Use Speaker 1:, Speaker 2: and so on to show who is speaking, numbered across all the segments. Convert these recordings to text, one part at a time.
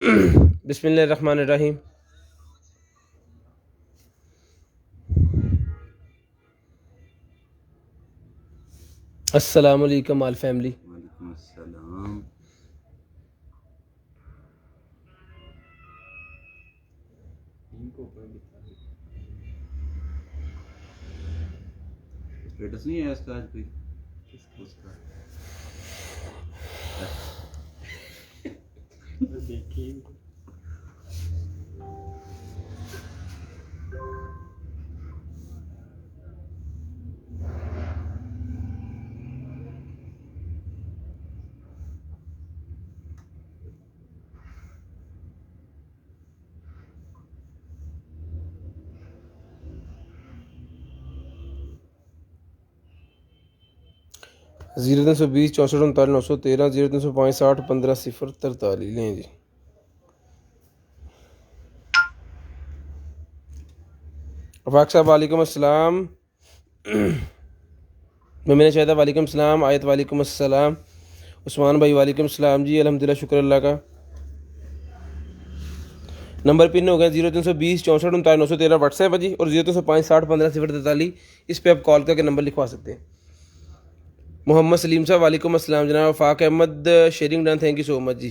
Speaker 1: बिस्मिल्लाहिर्रहमानिर्रहीम। अस्सलाम वालेकुम आल फैमिली।
Speaker 2: वालेकुम अस्सलाम। स्टेटस नहीं है इसका आज कोई उसका देखिए।
Speaker 1: ज़ीरो 320 64 39 913 0305 60 15 0 43 लें जी। अफाक साहब वालेकुम अस्सलाम। मोमिना शाहिदा वालेकुम अस्सलाम। आयत वालेकुम अस्सलाम। उस्मान भाई वालेकुम अस्सलाम जी। अल्हम्दुलिल्लाह शुक्र अल्लाह का। नंबर पिन हो गया 0320 64 39 913 व्हाट्सएप है जी, और 0305 60 15 0 43। इस पर आप कॉल करके नंबर लिखवा सकते हैं। मोहम्मद सलीम साहब वालेकुम अस्सलाम जनाब। फाक Ahmed sharing done, thank you so much ji.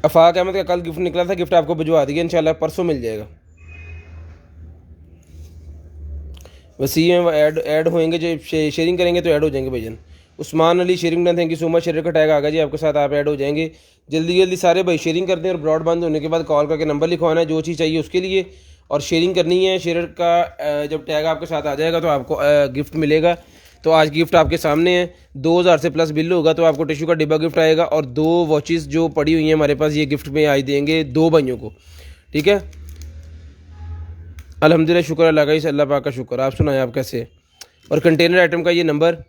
Speaker 1: Afaq Ahmed का कल गिफ्ट निकला था, गिफ्ट आपको भिजवा दिया इंशाल्लाह, परसों मिल जाएगा। वसीम ऐड होंगे, जो शेयरिंग करेंगे तो ऐड हो जाएंगे भाईजान। Usman Ali sharing done, thank you so much. Share का टैग आ गया जी आपके साथ, आप ऐड हो जाएंगे। जल्दी जल्दी सारे भाई शेयरिंग करते हैं, और ब्रॉड बंद होने के बाद कॉल करके नंबर लिखवाना है जो चीज़ चाहिए उसके लिए, और शेयरिंग करनी है। शेयर का जब टैग आपके साथ आ जाएगा तो आपको गिफ्ट मिलेगा। तो आज गिफ्ट आपके सामने है। 2000 से प्लस बिल होगा तो आपको टिश्यू का डिब्बा गिफ्ट आएगा, और 2 वॉचेस जो पड़ी हुई हैं हमारे पास, ये गिफ्ट में आज देंगे 2 भाइयों को। ठीक है, अल्हम्दुलिल्लाह शुक्र अल्लाह का, इस अल्लाह पाक का शुक्र। आप सुनाएं, आप कैसे? और कंटेनर आइटम का ये नंबर,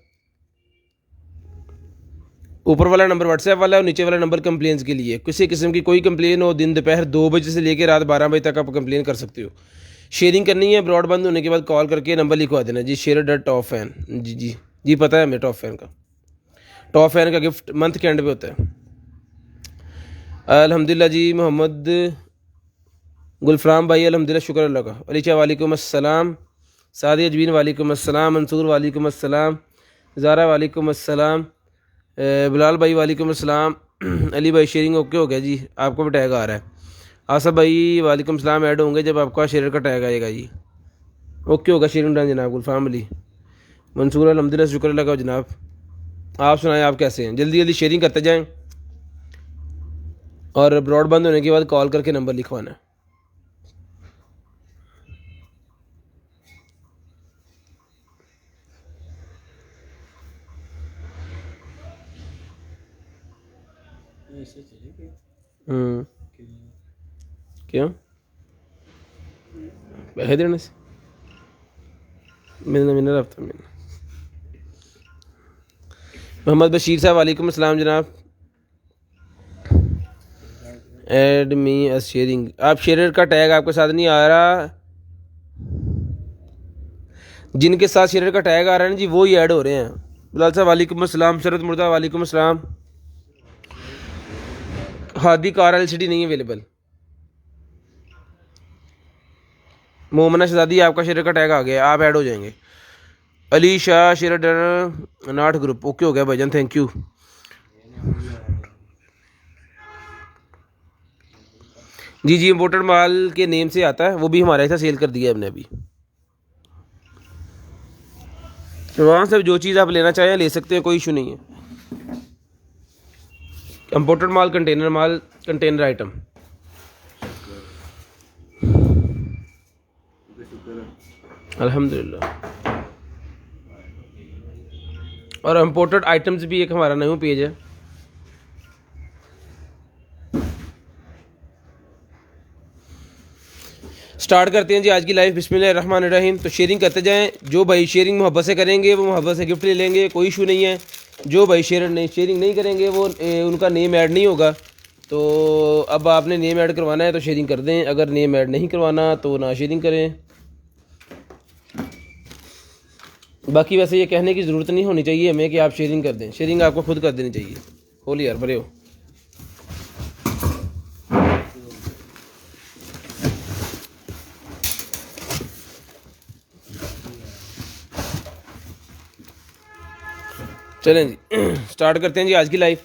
Speaker 1: ऊपर वाला नंबर व्हाट्सएप वाला है, और नीचे वाला नंबर कंप्लेंट्स के लिए। किसी किस्म की कोई कंप्लेन हो, दिन दोपहर 2 बजे से लेकर रात 12 बजे तक आप कंप्लेन कर सकते हो। शेयरिंग करनी है, ब्रॉड बंद होने के बाद कॉल करके नंबर लिखवा देना जी। शेयर डॉट टॉप फैन, जी जी जी, पता है हमें। टॉप फैन का गिफ्ट मंथ के एंड पे होता है। अल्हम्दुलिल्लाह जी। मोहम्मद गुलफराम भाई अल्हम्दुलिल्लाह शुक्र अल्लाह का। अलीचा वालेकुम अस्सलाम। सादी अजमीन वालेकुम अस्सलाम। मंसूर वालेकुम अस्सलाम। ज़ारा वालेकुम अस्सलाम। बिलाल भाई वालेकुम अस्सलाम। अली भाई शेयरिंग ओके हो गया जी, आपको भी टैग आ रहा है। आसफ भाई वालेकुम अस्सलाम, ऐड होंगे जब आपका शेयर का टैग आएगा जी। ओके होगा शेयरिंग डन जनाब। गुलफाम अली मंसूर अल्हम्दुलिल्लाह शुक्र अल्लाह का जनाब। आप सुनाएं, आप कैसे हैं? जल्दी जल्दी शेयरिंग करते जाएं, और ब्रॉड बंद होने के बाद कॉल करके नंबर लिखवाना है। क्या पैसे देने से मैंने रफ्ता मैंने। मोहम्मद बशीर साहब वालेकुम अस्सलाम जनाब। एड मी एज शेयरिंग, आप शेयर का टैग आपके साथ नहीं आ रहा, जिनके साथ शेयर का टैग आ रहा है ना जी, वो ही ऐड हो रहे हैं। बिलाल साहब वालेकुम अस्सलाम। शरद मुर्दा वालेकुम अस्सलाम। हादी कार एलसीडी नहीं अवेलेबल। मोमना शहजादी आपका शेयर का टैग आ गया, आप ऐड हो जाएंगे। अली शाह शेयर डर नाट ग्रुप, ओके हो गया भाईजान, थैंक यू। जी जी, इम्पोर्टेड माल के नेम से आता है, वो भी हमारे ऐसा सेल कर दिया हमने अभी। तो वहाँ से जो चीज़ आप लेना चाहें ले सकते हैं, कोई इशू नहीं है। इम्पोर्टेड माल, कंटेनर आइटम। अल्हम्दुलिल्लाह। और इम्पोर्टेड आइटम्स भी एक हमारा न्यू पेज है। स्टार्ट करते हैं जी आज की लाइफ। बिस्मिल्लाहिर्रहमानिर्रहीम। तो शेयरिंग करते जाएं, जो भाई शेयरिंग मोहब्बत से करेंगे वो मोहब्बत से गिफ्ट ले लेंगे, कोई इशू नहीं है। जो भाई शेयरिंग नहीं करेंगे वो उनका नेम ऐड नहीं होगा। तो अब आपने नेम ऐड करवाना है तो शेयरिंग कर दें, अगर नेम ऐड नहीं करवाना तो ना शेयरिंग करें। बाकी वैसे ये कहने की ज़रूरत नहीं होनी चाहिए हमें कि आप शेयरिंग कर दें, शेयरिंग आपको खुद कर देनी चाहिए। होली यार बड़े हो। चलें जी स्टार्ट करते हैं जी आज की लाइफ।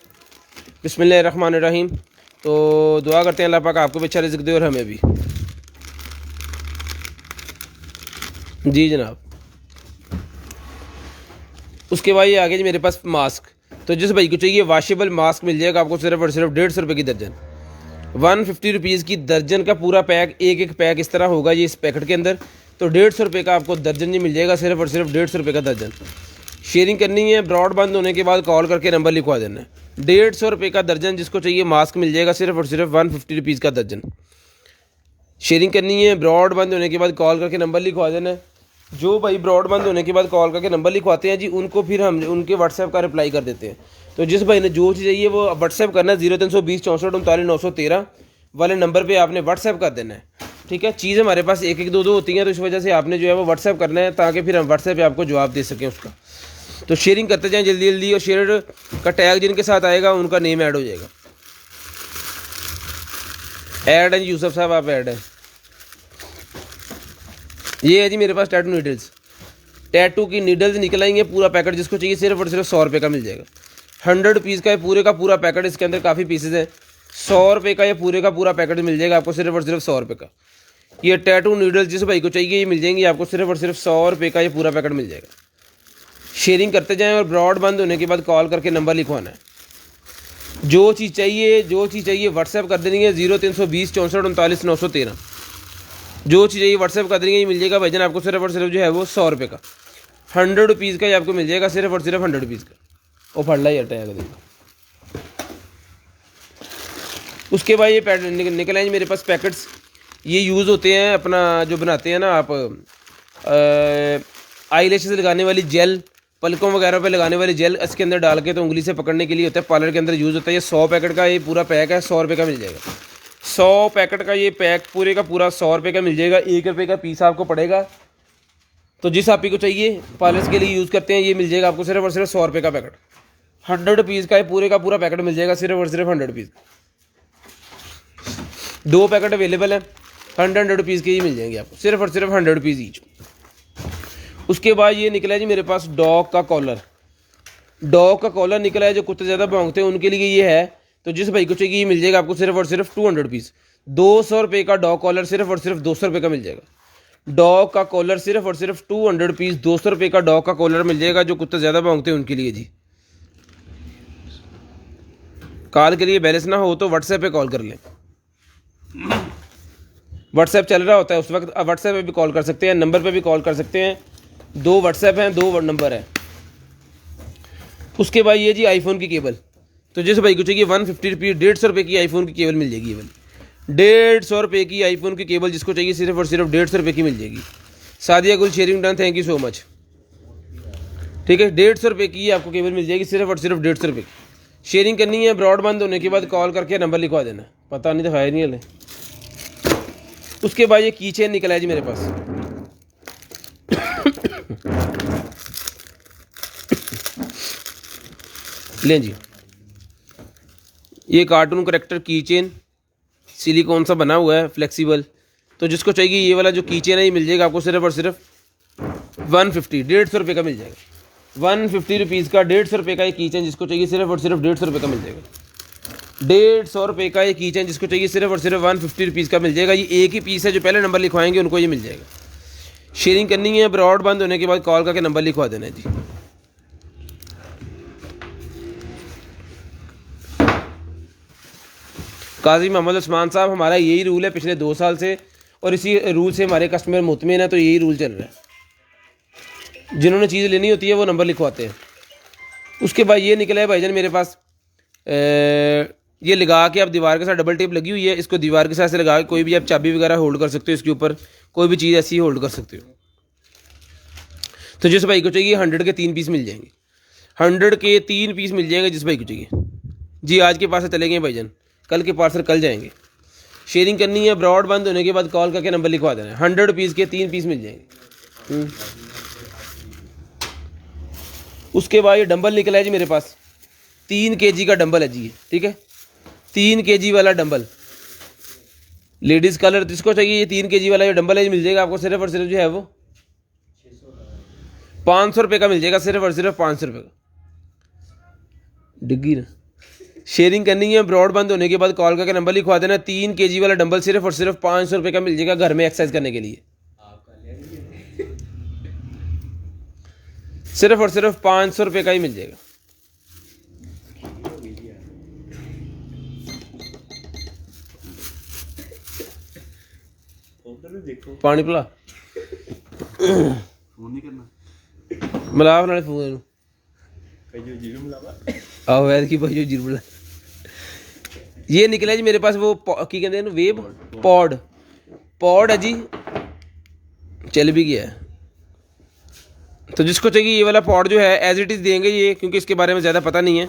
Speaker 1: बिस्मिल्लाहिर्रहमानिर्रहीम। तो दुआ करते हैं अल्लाह पाक आपको भी अच्छा रिज़्क़ दे और हमें भी। जी जनाब। उसके बाद ये आगे जी मेरे पास मास्क। तो जिस भाई को चाहिए वाशेबल मास्क मिल जाएगा आपको सिर्फ और सिर्फ 150 रुपये की दर्जन, 150 रुपीज़ की दर्जन का पूरा पैक। एक एक पैक इस तरह होगा ये इस पैकेट के अंदर। तो 150 रुपये का आपको दर्जन जी मिल जाएगा, सिर्फ और सिर्फ 150 रुपये का दर्जन। शेयरिंग करनी है, ब्रॉड बंद होने के बाद कॉल करके नंबर लिखवा देना है। 150 रुपये का दर्जन जिसको चाहिए मास्क मिल जाएगा, सिर्फ और सिर्फ 150 रुपीज़ का दर्जन। शेयरिंग करनी है, ब्रॉड बंद होने के बाद कॉल करके नंबर लिखवा देना है। जो भाई ब्रॉड बंद होने के बाद कॉल करके नंबर लिखवाते हैं जी, उनको फिर हम उनके व्हाट्सएप का रिप्लाई कर देते हैं। तो जिस भाई ने जो चीज़ चाहिए वो व्हाट्सएप करना है, 0320 64 39 913 वाले नंबर पे आपने व्हाट्सएप कर देना है। ठीक है, चीज़ हमारे पास एक एक दो दो होती हैं, तो इस वजह से आपने जो है वो व्हाट्सएप करना है ताकि फिर हम व्हाट्सएप पे आपको जवाब दे सकें उसका। तो शेयरिंग करते जाएँ जल्दी जल्दी, और शेयर का टैग जिनके साथ आएगा उनका नेम ऐड हो जाएगा। ऐड है जी यूसुफ साहब, आप ऐड है। ये है जी मेरे पास टैटू नीडल्स। टैटू की नीडल्स निकल आएंगे, पूरा पैकेट जिसको चाहिए सिर्फ और सिर्फ 100 रुपये का मिल जाएगा। 100 रुपीज़ का ये पूरे का पूरा पैकेट, इसके अंदर काफ़ी पीसेज हैं। 100 रुपये का ये पूरे का पूरा पैकेट मिल जाएगा आपको सिर्फ और सिर्फ 100 रुपये का। ये टैटू नीडल्स जिस भाई को चाहिए ये मिल जाएंगी आपको सिर्फ और सिर्फ 100 रुपये का ये पूरा पैकेट मिल जाएगा। शेयरिंग करते जाएँ और ब्रॉड बंद होने के बाद कॉल करके नंबर लिखवाना है। जो चीज़ चाहिए व्हाट्सएप कर देनी है, 0320 64 39 913। जो चीज़ चाहिए व्हाट्सएप कर देंगे, ये मिल जाएगा भाईजान आपको सिर्फ और सिर्फ जो है वो 100 रुपये का। 100 रुपीज़ का ये आपको मिल जाएगा सिर्फ और सिर्फ 100 रुपीज़ का। वो फड़ ला ही हटा है। उसके बाद ये निकल आए मेरे पास पैकेट्स। ये यूज़ होते हैं अपना जो बनाते हैं ना आप आई लैशेस लगाने वाली जेल, पलकों वगैरह पे लगाने वाली जेल, इसके अंदर डाल के तो उंगली से पकड़ने के लिए होता है, पार्लर के अंदर यूज़ होता है। ये 100 पैकेट का ये पूरा पैक है, 100 रुपये का मिल जाएगा। 100 पैकेट का ये पैक पूरे का पूरा 100 रुपये का मिल जाएगा। 1 रुपये का पीस आपको पड़ेगा। तो जिस आप ही को चाहिए पार्लर्स के लिए यूज़ करते हैं, ये मिल जाएगा आपको सिर्फ और सिर्फ 100 रुपये का पैकेट। 100 रुपीज़ का ये पूरे का पूरा पैकेट मिल जाएगा सिर्फ और सिर्फ 100 रुपीज़। 2 पैकेट अवेलेबल है, 100 रुपीज़ के ही मिल जाएंगे आपको सिर्फ और सिर्फ 100 रुपीज़ ईच। उसके बाद ये निकला है जी मेरे पास डॉग का कॉलर। डॉग का कॉलर निकला है, जो कुत्ते ज़्यादा भौंकते हैं उनके लिए ये है। तो जिस भाई को चाहिए ये मिल जाएगा आपको सिर्फ और सिर्फ 200 रुपीज़। 200 रुपये का डॉग कॉलर सिर्फ और सिर्फ 200 रुपये का मिल जाएगा। डॉग का कॉलर सिर्फ और सिर्फ 200 रुपीज़, 200 रुपये का डॉग का कॉलर मिल जाएगा, जो कुत्ते ज़्यादा भौंकते हैं उनके लिए जी। कॉल के लिए बैलेंस ना हो तो व्हाट्सएप पे कॉल कर लें। व्हाट्सएप चल रहा होता है उस वक्त, आप व्हाट्सएप पे भी कॉल कर सकते हैं, नंबर पे भी कॉल कर सकते हैं। 2 व्हाट्सएप हैं, 2 नंबर है। उसके बाद ये जी आईफोन की केबल। तो जिस भाई को चाहिए 150 रुपये, 150 रुपये की आईफोन की केबल मिल जाएगी। ये वाली 150 रुपये की आईफोन की केबल जिसको चाहिए सिर्फ और सिर्फ 150 रुपये की मिल जाएगी। सादिया गुल sharing done, thank you so much. ठीक है, 150 रुपये की आपको केबल मिल जाएगी सिर्फ और सिर्फ 150 रुपये की। शेयरिंग करनी है, ब्रॉड बंद होने के बाद कॉल करके नंबर लिखवा देना। पता नहीं दिखाया नहीं हले। उसके बाद ये की चेन निकला है जी मेरे पास। लें जी, ये कार्टून करेक्टर की चेन सिलिकॉन सा बना हुआ है, फ्लेक्सिबल। तो जिसको चाहिए ये वाला जो की चेन है ये मिल जाएगा आपको सिर्फ और सिर्फ 150, 150 रुपये का मिल जाएगा। 150 रुपीज़ का 150 रुपये का ये की चेन जिसको चाहिए सिर्फ और सिर्फ 150 रुपये का मिल जाएगा। 150 रुपये का ये की चेन जिसको चाहिए सिर्फ और सिर्फ 150 रुपीज़ का मिल जाएगा। ये एक ही पीस है, जो पहले नंबर लिखवाएंगे उनको ये मिल जाएगा। शेयरिंग करनी है, ब्रॉड बंद होने के बाद कॉल करके नंबर लिखवा देना है जी। काजी मोहम्मद उस्मान साहब, हमारा यही रूल है पिछले 2 साल से, और इसी रूल से हमारे कस्टमर मुतमिन है। तो यही रूल चल रहा है, जिन्होंने चीज़ लेनी होती है वो नंबर लिखवाते हैं। उसके बाद ये निकला है भाईजान मेरे पास, ये लगा के आप दीवार के साथ, डबल टेप लगी हुई है, इसको दीवार के साथ से लगा के कोई भी आप चाबी वगैरह होल्ड कर सकते हो, इसके ऊपर कोई भी चीज़ ऐसी होल्ड कर सकते हो। तो जिस भाई को चाहिए 100 के 3 पीस मिल जाएंगे। 100 के 3 पीस मिल जाएंगे जिस भाई को चाहिए जी। आज के पार्सल चले गए भाईजान, कल के पार्सल कल जाएंगे। शेयरिंग करनी है, ब्रॉड बंद होने के बाद कॉल करके नंबर लिखवा देना है। 100 रुपीज़ के 3 पीस मिल जाएंगे। उसके बाद ये डंबल निकला है जी मेरे पास, 3 kg का डंबल है जी। ठीक है, 3 kg वाला डंबल, लेडीज़ कलर जिसको चाहिए ये 3 kg वाला जो डंबल है मिल जाएगा आपको सिर्फ और सिर्फ जो है वो 500 रुपये का मिल जाएगा, सिर्फ और सिर्फ 500 रुपये का। डिग्गी ना। शेयरिंग करनी है, ब्रॉडबैंड होने के बाद कॉल करके नंबर लिखवा देना। 3 kg वाला डंबल सिर्फ और सिर्फ 500 रुपये का मिल जाएगा घर में एक्सरसाइज करने के लिए। सिर्फ और सिर्फ 500 रुपये का ही मिल जाएगा। पानी पिला
Speaker 2: फोन नहीं करना
Speaker 1: मिला नाले फोन आओ यार की भाई जीरो मिला। ये निकला जी मेरे पास वो की कहते हैं वेब पॉड है जी, चल भी गया है। तो जिसको चाहिए ये वाला पॉड जो है एज इट इज़ देंगे ये, क्योंकि इसके बारे में ज़्यादा पता नहीं है।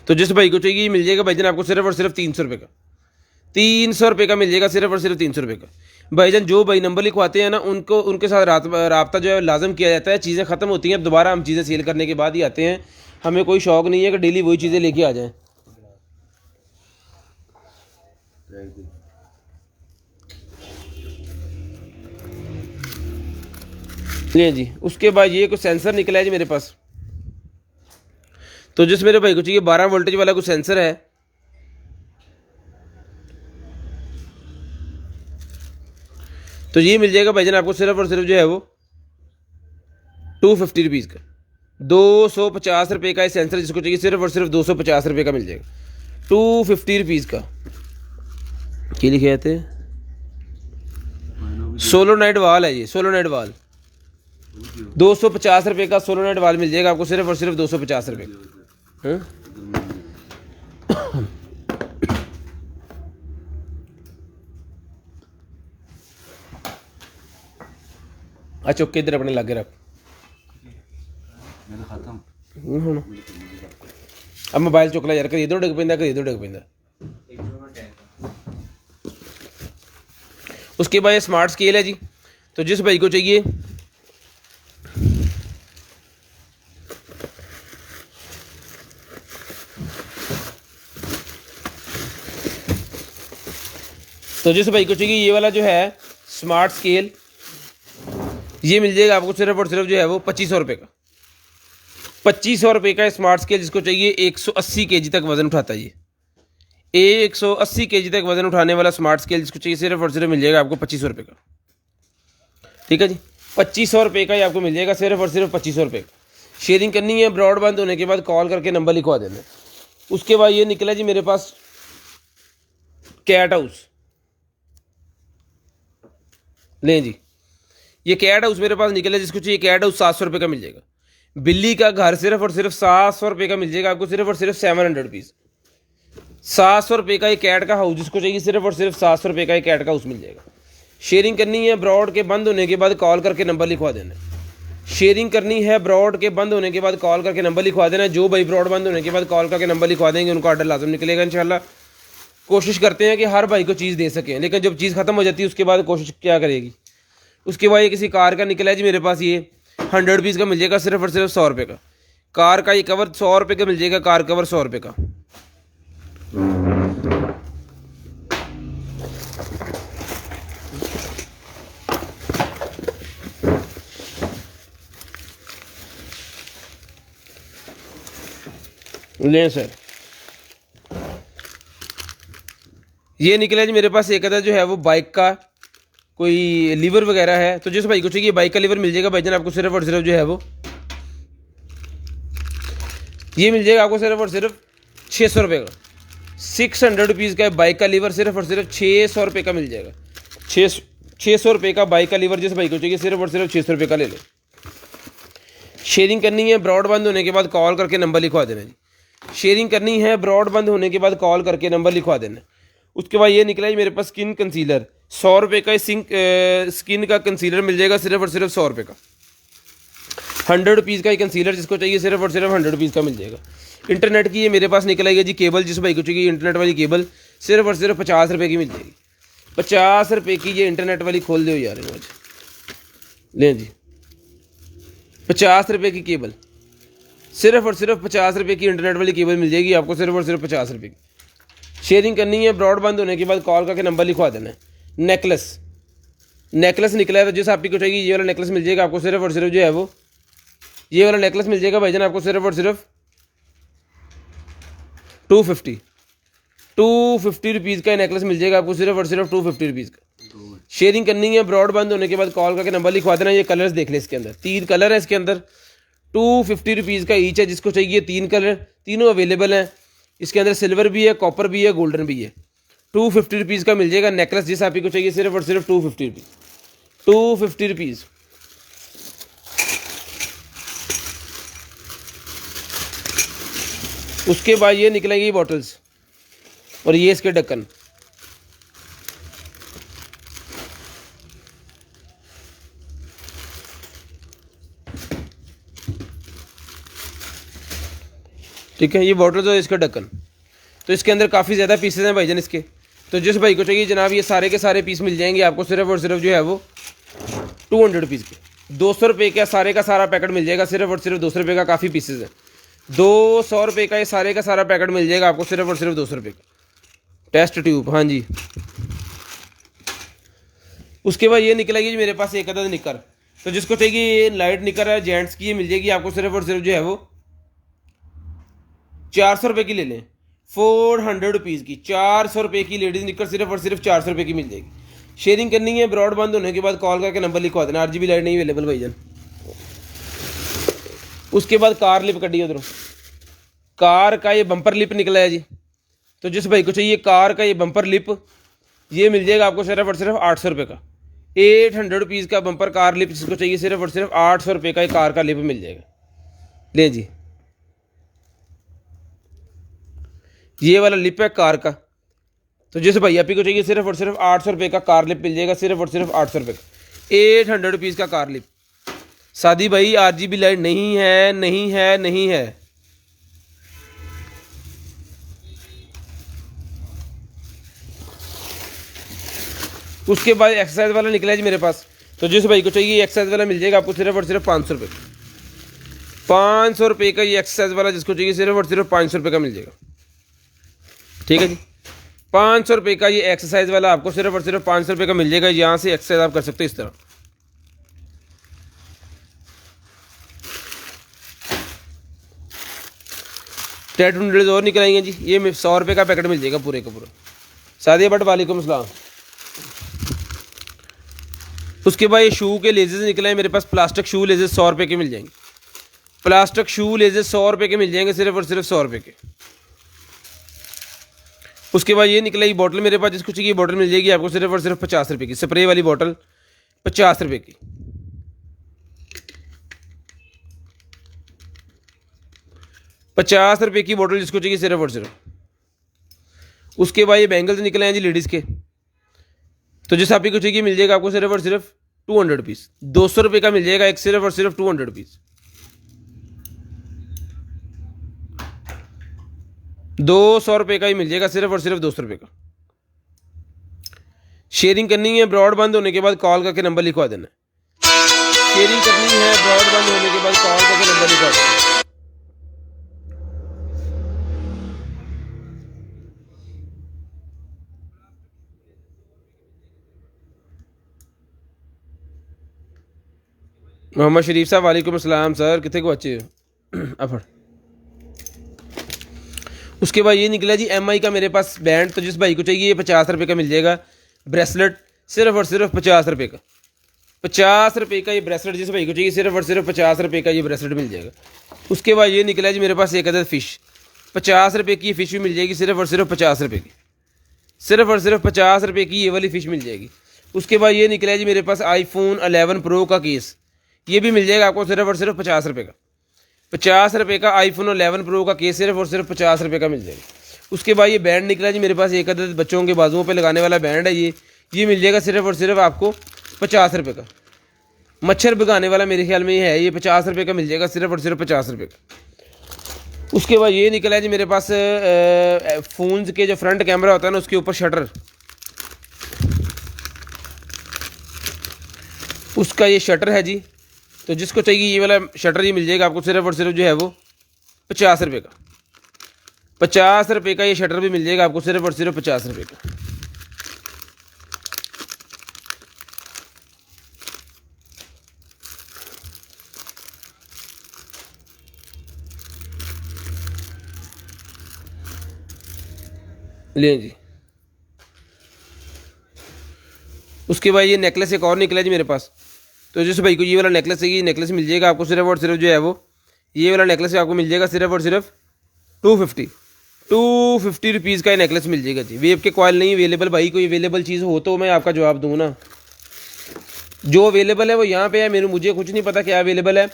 Speaker 1: तो जिस भाई को चाहिए ये मिल जाएगा भाईजान आपको सिर्फ और सिर्फ 300 रुपये का। 300 रुपये का मिल जाएगा सिर्फ और सिर्फ 300 रुपये का। भाईजान जो भाई नंबर लिखवाते हैं ना उनको उनके साथ राब्ता जो है लाजम किया जाता है। चीज़ें ख़त्म होती हैं, अब दोबारा हम चीज़ें सेल करने के बाद ही आते हैं। हमें कोई शौक़ नहीं है कि डेली वही चीज़ें लेके आ जाएं। ले जी, उसके बाद ये कुछ सेंसर निकला है जी मेरे पास। तो जिस मेरे भाई को चाहिए 12 वोल्टेज वाला कुछ सेंसर है, तो ये मिल जाएगा भाईजान आपको सिर्फ और सिर्फ जो है वो 250 रुपीज़ का। 250 रुपये का ये सेंसर जिसको चाहिए सिर्फ और सिर्फ 250 रुपये का मिल जाएगा। 250 रुपीज़ का। क्या लिखे जाते हैं? सोलोनाइट वाल है ये, सोलोनाइट वाल 250 रुपये का सोलोनाइट वाल मिल जाएगा आपको सिर्फ और सिर्फ 250 रुपये का। अच्छा ओके, इधर अपने लागे रख।
Speaker 2: मैं तो खाता हूँ
Speaker 1: ਹੁਣ अब मोबाइल चुक ला यार, कभी इधर डिग पैंदा कभी इधर डिग पैंदा। उसके बाद ये स्मार्ट स्केल है जी। तो जिस भाई को चाहिए ये वाला जो है स्मार्ट स्केल, ये मिल जाएगा आपको सिर्फ और सिर्फ जो है वो 2500 रुपये का। 2500 रुपये का स्मार्ट स्केल जिसको चाहिए 180 kg तक वजन उठाता है। ये 180 kg तक वजन उठाने वाला स्मार्ट स्केल जिसको चाहिए सिर्फ और सिर्फ मिल जाएगा आपको 2500 रुपये का। ठीक है जी, 2500 रुपये का ही आपको मिल जाएगा सिर्फ और सिर्फ 2500 रुपये का। शेयरिंग करनी है, ब्रॉडबैंड होने के बाद कॉल करके नंबर लिखवा देना। उसके बाद ये निकला जी मेरे पास कैट हाउस। लें जी, ये कैट हाउस मेरे पास निकला जिसको चाहिए कैट हाउस 700 रुपये का मिल जाएगा। बिल्ली का घर सिर्फ और सिर्फ 700 रुपये का मिल जाएगा आपको सिर्फ और सिर्फ 700 रुपीज़। 700 रुपये का ये कैट का हाउस जिसको चाहिए सिर्फ और सिर्फ 700 रुपये का ये कैट का हाउस मिल जाएगा। शेयरिंग करनी है, ब्रॉड के बंद होने के बाद कॉल करके नंबर लिखवा देना। शेयरिंग करनी है, ब्रॉड के बंद होने के बाद कॉल करके नंबर लिखवा देना। जो भाई ब्रॉड बंद होने के बाद कॉल करके नंबर लिखवा देंगे उनको ऑर्डर लाजम निकलेगा इंशाल्लाह। कोशिश करते हैं कि हर भाई को चीज़ दे सकें, लेकिन जब चीज़ ख़त्म हो जाती है उसके बाद कोशिश क्या करेगी। उसके बाद ये किसी कार का निकला है जी मेरे पास, ये 100 रुपीज़ का मिल जाएगा सिर्फ और सिर्फ 100 रुपये का। कार का ये कवर 100 रुपये का मिल जाएगा, कार कवर 100 रुपये का। लें सर, ये निकला जी मेरे पास एक अदर जो है वो बाइक का कोई लीवर वगैरह है। तो जिस भाई को चाहिए बाइक का लीवर मिल जाएगा भाईजान आपको सिर्फ और सिर्फ जो है वो ये मिल जाएगा आपको सिर्फ और सिर्फ 600 रुपये का। 600 रुपीज़ का बाइक का लीवर सिर्फ और सिर्फ 600 रुपये का मिल जाएगा। 600 रुपये का बाइक का लीवर जिस भाई को चाहिए सिर्फ और सिर्फ 600 रुपये का ले लो। शेयरिंग करनी है, ब्रॉडबैंड होने के बाद कॉल करके नंबर लिखवा देना जी। शेयरिंग करनी है, ब्रॉडबैंड होने के बाद कॉल करके नंबर लिखवा देना। उसके बाद ये निकला है मेरे पास स्किन कंसीलर 100 रुपये का। स्किन का कंसीलर मिल जाएगा सिर्फ और सिर्फ 100 रुपये का। 100 रुपीज़ का ही कंसीलर जिसको चाहिए सिर्फ और सिर्फ 100 रुपीज़ का मिल जाएगा। इंटरनेट की ये मेरे पास निकल आएगी जी केबल, जिस भाई को चाहिए इंटरनेट वाली केबल सिर्फ और सिर्फ 50 रुपये की मिल जाएगी। 50 रुपये की ये इंटरनेट वाली खोल दो यार आज। लें जी, 50 रुपये की केबल, सिर्फ और सिर्फ 50 रुपये की इंटरनेट वाली केबल मिल जाएगी आपको सिर्फ और सिर्फ 50 रुपये की। शेयरिंग करनी है, ब्रॉडबैंड होने के बाद कॉल करके नंबर लिखवा देना है। नेकलेस निकला है तो जिस आपकी को चाहिए ये वाला नेकलेस मिल जाएगा आपको सिर्फ और सिर्फ जो है वो ये वाला नेकलेस मिल जाएगा भाईजान आपको सिर्फ और सिर्फ 250 रुपीज़ का नेकलेस मिल जाएगा आपको सिर्फ और सिर्फ 250 रुपीज़ का। शेयरिंग करनी है, ब्रॉड बंद होने के बाद कॉल करके नंबर लिखवा देना। ये कलर्स देख ले, इसके अंदर 3 कलर है, इसके अंदर 250 रुपीज़ का ईच है। जिसको चाहिए 3 कलर, तीनों अवेलेबल हैं। इसके अंदर सिल्वर भी है, कॉपर भी है, गोल्डन भी है। 250 रुपीज़ का मिल जाएगा नेकलेस, जिस आप ही को चाहिए सिर्फ और सिर्फ 250 रुपीज़, 250 रुपीज़। उसके बाद ये निकलेंगी बॉटल्स और ये इसके ढक्कन। ठीक है, ये बॉटल्स और इसका ढक्कन। तो इसके अंदर काफ़ी ज़्यादा पीसेज हैं भाईजान इसके। तो जिस भाई को चाहिए जनाब ये सारे के सारे पीस मिल जाएंगे आपको सिर्फ और सिर्फ जो है वो 200 रुपीज़ के। 200 रुपये का सारे का सारा पैकेट मिल जाएगा सिर्फ और सिर्फ 200 रुपये का। काफ़ी पीसेज हैं, 200 रुपये का ये सारे का सारा पैकेट मिल जाएगा आपको सिर्फ और सिर्फ 200 रुपये का। टेस्ट ट्यूब, हाँ जी। उसके बाद ये निकलेगी जी मेरे पास एक अदद निकर। तो जिसको चाहिए ये लाइट निकर है जेंट्स की, ये मिल जाएगी आपको सिर्फ और सिर्फ जो है वो 400 रुपये की ले लें, 400 रुपीज़ की। 400 रुपये की लेडीज़ निकर सिर्फ और सिर्फ 400 रुपये की मिल जाएगी। शेयरिंग करनी है, ब्रॉड बंद होने के बाद कॉल करके नंबर लिखवा देना। RGB लाइट नहीं अवेलेबल भाईजान। उसके बाद कार लिप कटी उधरों, कार का ये बम्पर लिप निकला है जी। तो जिस भाई को चाहिए कार का ये बम्पर लिप, ये मिल जाएगा आपको सिर्फ और सिर्फ 800 रुपये का। 800 रुपीज़ का बम्पर कार लिप, जिसको चाहिए सिर्फ और सिर्फ 800 रुपये का ये कार का लिप मिल जाएगा। ले जी, ये वाला लिप है कार का। तो जिस भैया को चाहिए सिर्फ और सिर्फ 800 रुपये का कार लिप मिल जाएगा, सिर्फ और सिर्फ 800 रुपये का। 800 रुपीज़ का कार लिप। सादी भाई RGB लाइट नहीं है, नहीं है, नहीं है। उसके बाद एक्सरसाइज वाला निकला है जी मेरे पास। तो जिस भाई को चाहिए एक्सरसाइज वाला मिल जाएगा आपको सिर्फ और सिर्फ 500 रुपये, 500 रुपये का ये एक्सरसाइज वाला। जिसको चाहिए सिर्फ और सिर्फ 500 रुपये का मिल जाएगा। ठीक है जी, 500 रुपये का ये एक्सरसाइज वाला आपको सिर्फ और सिर्फ 500 रुपये का मिल जाएगा। यहाँ से एक्सरसाइज आप कर सकते हो इस तरह। टैटू नूडल्स और निकल आएंगे जी। ये 100 रुपये का पैकेट मिल जाएगा पूरे का पूरा। सादिया बट वालेकुम अस्सलाम। उसके बाद ये शू के लेजेस निकले हैं मेरे पास। प्लास्टिक शू लेजेस 100 रुपये के मिल जाएंगे। प्लास्टिक शू लेजेस 100 रुपये के मिल जाएंगे, सिर्फ और सिर्फ 100 रुपये के। उसके बाद ये निकला ये बॉटल मेरे पास। जिसको चाहिए बॉटल मिल जाएगी आपको सिर्फ और सिर्फ 50 रुपये की। स्प्रे वाली बॉटल 50 रुपये की। 50 रुपये की बॉटल जिसको चाहिए सिर्फ और सिर्फ। उसके बाद ये बैंगल्स निकले हैं जी लेडीज़ के। तो जिस आप ही को चाहिए मिल जाएगा आपको सिर्फ और सिर्फ 200 रुपीज़। 200 रुपये का मिल जाएगा एक, सिर्फ और सिर्फ 200 रुपीज़। 200 रुपये का ही मिल जाएगा, सिर्फ और सिर्फ 200 रुपये का। शेयरिंग करनी है, ब्रॉड बंद होने के बाद कॉल करके नंबर लिखवा देना। शेयरिंग करनी है, ब्रॉड बंद होने के बाद कॉल करके नंबर लिखवा देना। मोहम्मद शरीफ साहब वालेकुम अस्सलाम सर, कितने को अच्छे अफड़। उसके बाद ये निकला जी MI का मेरे पास बैंड। तो जिस भाई को चाहिए ये 50 रुपये का मिल जाएगा ब्रेसलेट, सिर्फ और सिर्फ 50 रुपये का। 50 रुपये का ये ब्रेसलेट जिस भाई को चाहिए सिर्फ और सिर्फ 50 रुपये का ये ब्रेसलेट मिल जाएगा। उसके बाद ये निकला जी मेरे पास एक अदद फ़िश। 50 रुपये की फ़िश भी मिल जाएगी, सिर्फ और सिर्फ 50 रुपये की। सिर्फ और सिर्फ 50 रुपये की ये वाली फ़िश मिल जाएगी। उसके बाद ये निकला जी मेरे पास iPhone 11 Pro का केस। ये भी मिल जाएगा आपको सिर्फ और सिर्फ 50 रुपये का। 50 रुपये का iPhone 11 Pro का केस सिर्फ और सिर्फ 50 रुपये का मिल जाएगा। उसके बाद ये बैंड निकला जी मेरे पास एक अदद बच्चों के बाजुओं पे लगाने वाला बैंड है। ये मिल जाएगा सिर्फ और सिर्फ आपको 50 रुपये का। मच्छर भगाने वाला मेरे ख्याल में ये है, ये 50 रुपये का मिल जाएगा, सिर्फ और सिर्फ 50 रुपये का। उसके बाद ये निकला है जी मेरे पास फ़ोन्स के जो फ्रंट कैमरा होता है ना उसके ऊपर शटर, उसका ये शटर है जी। तो जिसको चाहिए ये वाला शटर ही मिल जाएगा आपको सिर्फ और सिर्फ जो है वो 50 रुपये का। 50 रुपये का ये शटर भी मिल जाएगा आपको सिर्फ और सिर्फ 50 रुपये का। लें जी। उसके बाद ये नेकलेस एक और निकला जी मेरे पास। तो जिस भाई को ये वाला नेकलेस चाहिए, नेकलेस मिल जाएगा आपको सिर्फ और सिर्फ जो है वो ये वाला नेकलेस आपको मिल जाएगा सिर्फ और सिर्फ 250 रुपीज़ का ये नेकलेस मिल जाएगा जी। वेब के कॉयल नहीं अवेलेबल भाई, कोई अवेलेबल चीज़ हो तो मैं आपका जवाब दूँ ना। जो अवेलेबल है वो यहाँ पे है, मेरे मुझे कुछ नहीं पता क्या अवेलेबल है।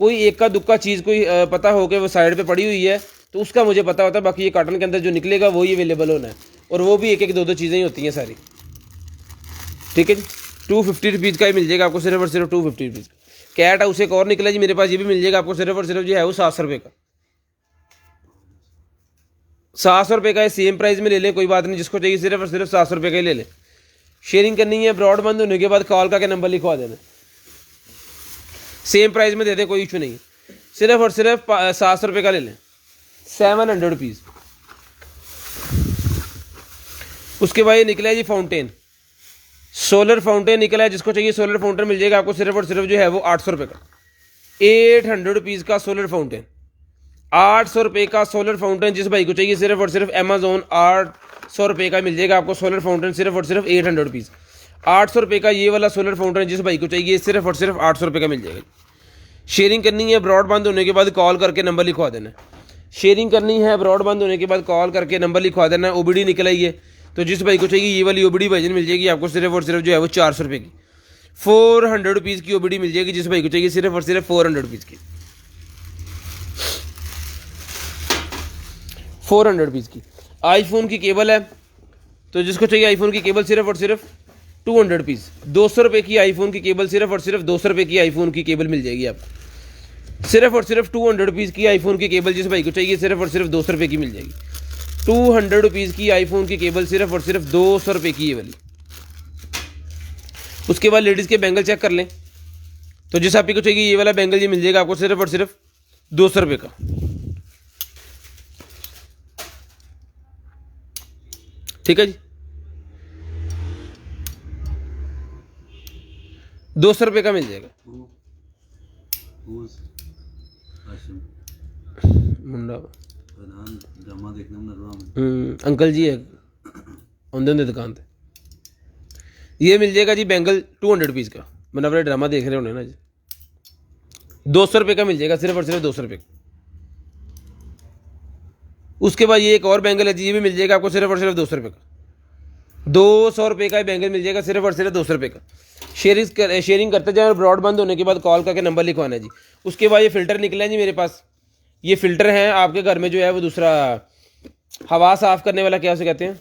Speaker 1: कोई एक का दुक्का चीज़ कोई पता हो कि वो साइड पे पड़ी हुई है तो उसका मुझे पता होता है। बाकी ये कार्टन के अंदर जो निकलेगा वही अवेलेबल होना है, और वो भी एक एक दो दो चीज़ें ही होती हैं सारी। ठीक है जी, 250 रुपीज़ का ही मिल जाएगा आपको सिर्फ और सिर्फ 250 रुपीज़। कैट हाउस एक और निकला जी मेरे पास, ये भी मिल जाएगा आपको सिर्फ और सिर्फ जो है वो 700 रुपये का। 700 रुपये का है, सेम प्राइस में ले लें कोई बात नहीं, जिसको चाहिए सिर्फ और सिर्फ 700 रुपये का ही ले लें। शेयरिंग करनी है, ब्रॉड बंद होने के बाद कॉल का नंबर लिखवा देना, सेम प्राइस में दे दें, कोई इशू नहीं। सिर्फ और सिर्फ 700 रुपये का ले लें, 700 रुपीज़। उसके बाद ये निकला है जी फाउंटेन, सोलर फाउंटेन निकला है। जिसको चाहिए सोलर फाउंटेन मिल जाएगा आपको सिर्फ और सिर्फ जो है वो 800 रुपये का। 800 रुपीज़ का सोलर फाउंटेन, 800 रुपये का सोलर फाउंटेन। जिस भाई को चाहिए सिर्फ और सिर्फ अमेजोन 800 रुपये का मिल जाएगा आपको सोलर फाउंटेन सिर्फ और सिर्फ 800 रुपीज़। 800 रुपये का ये वाला सोलर फाउंटेन जिस भाई को चाहिए सिर्फ और सिर्फ 800 रुपये का मिल जाएगा। शेयरिंग करनी है, ब्रॉडबैंड होने के बाद कॉल करके नंबर लिखवा देना। शेयरिंग करनी है, ब्रॉडबैंड होने के बाद कॉल करके नंबर लिखवा देना। ओबीडी निकल आई है, तो जिस भाई को चाहिए ये वाली ओबीडी वर्जन मिल जाएगी आपको सिर्फ और सिर्फ जो है वो 400 रुपये की। 400 रुपीज़ की ओबीडी मिल जाएगी जिस भाई को चाहिए सिर्फ और सिर्फ 400 रुपीज़ की। 400 रुपीज़ की। आईफोन की केबल है, तो जिसको चाहिए आईफोन की केबल सिर्फ और सिर्फ 200 रुपीज़। 200 रुपये की आईफोन की केबल, सिर्फ और सिर्फ 200 रुपये की आईफोन की केबल मिल जाएगी आपको। सिर्फ और सिर्फ 200 रुपीज़ की आईफोन की केबल जिस भाई को चाहिए सिर्फ और सिर्फ 200 रुपये की मिल जाएगी। 200 रुपीज़ की आईफोन की केबल सिर्फ और सिर्फ 200 रुपये की ये वाली। उसके बाद लेडीज़ के बैंगल चेक कर लें, तो जिस आप को चाहिए ये वाला बैंगल ये मिल जाएगा आपको सिर्फ और सिर्फ 200 रुपये का। ठीक है जी, 200 रुपये का मिल जाएगा। मुंडा अंकल जी है उन्होंने दुकान पे। ये मिल जाएगा जी बैंगल 200 रुपीज़ का। मतलब अपना ड्रामा देख रहे होने ना जी, 200 रुपये का मिल जाएगा सिर्फ और सिर्फ 200 रुपये का। उसके बाद ये एक और बैंगल है जी, ये भी मिल जाएगा आपको सिर्फ और सिर्फ 200 रुपये का। 200 रुपये का बैंगल मिल जाएगा सिर्फ और सिर्फ 200 रुपये का। शेयरिंग करते जाए और ब्रॉड बंद होने के बाद कॉल करके नंबर लिखवाना है जी। उसके बाद ये फ़िल्टर निकला है जी मेरे पास। ये फ़िल्टर हैं आपके घर में जो है वो दूसरा हवा साफ़ करने वाला, क्या उसे कहते हैं,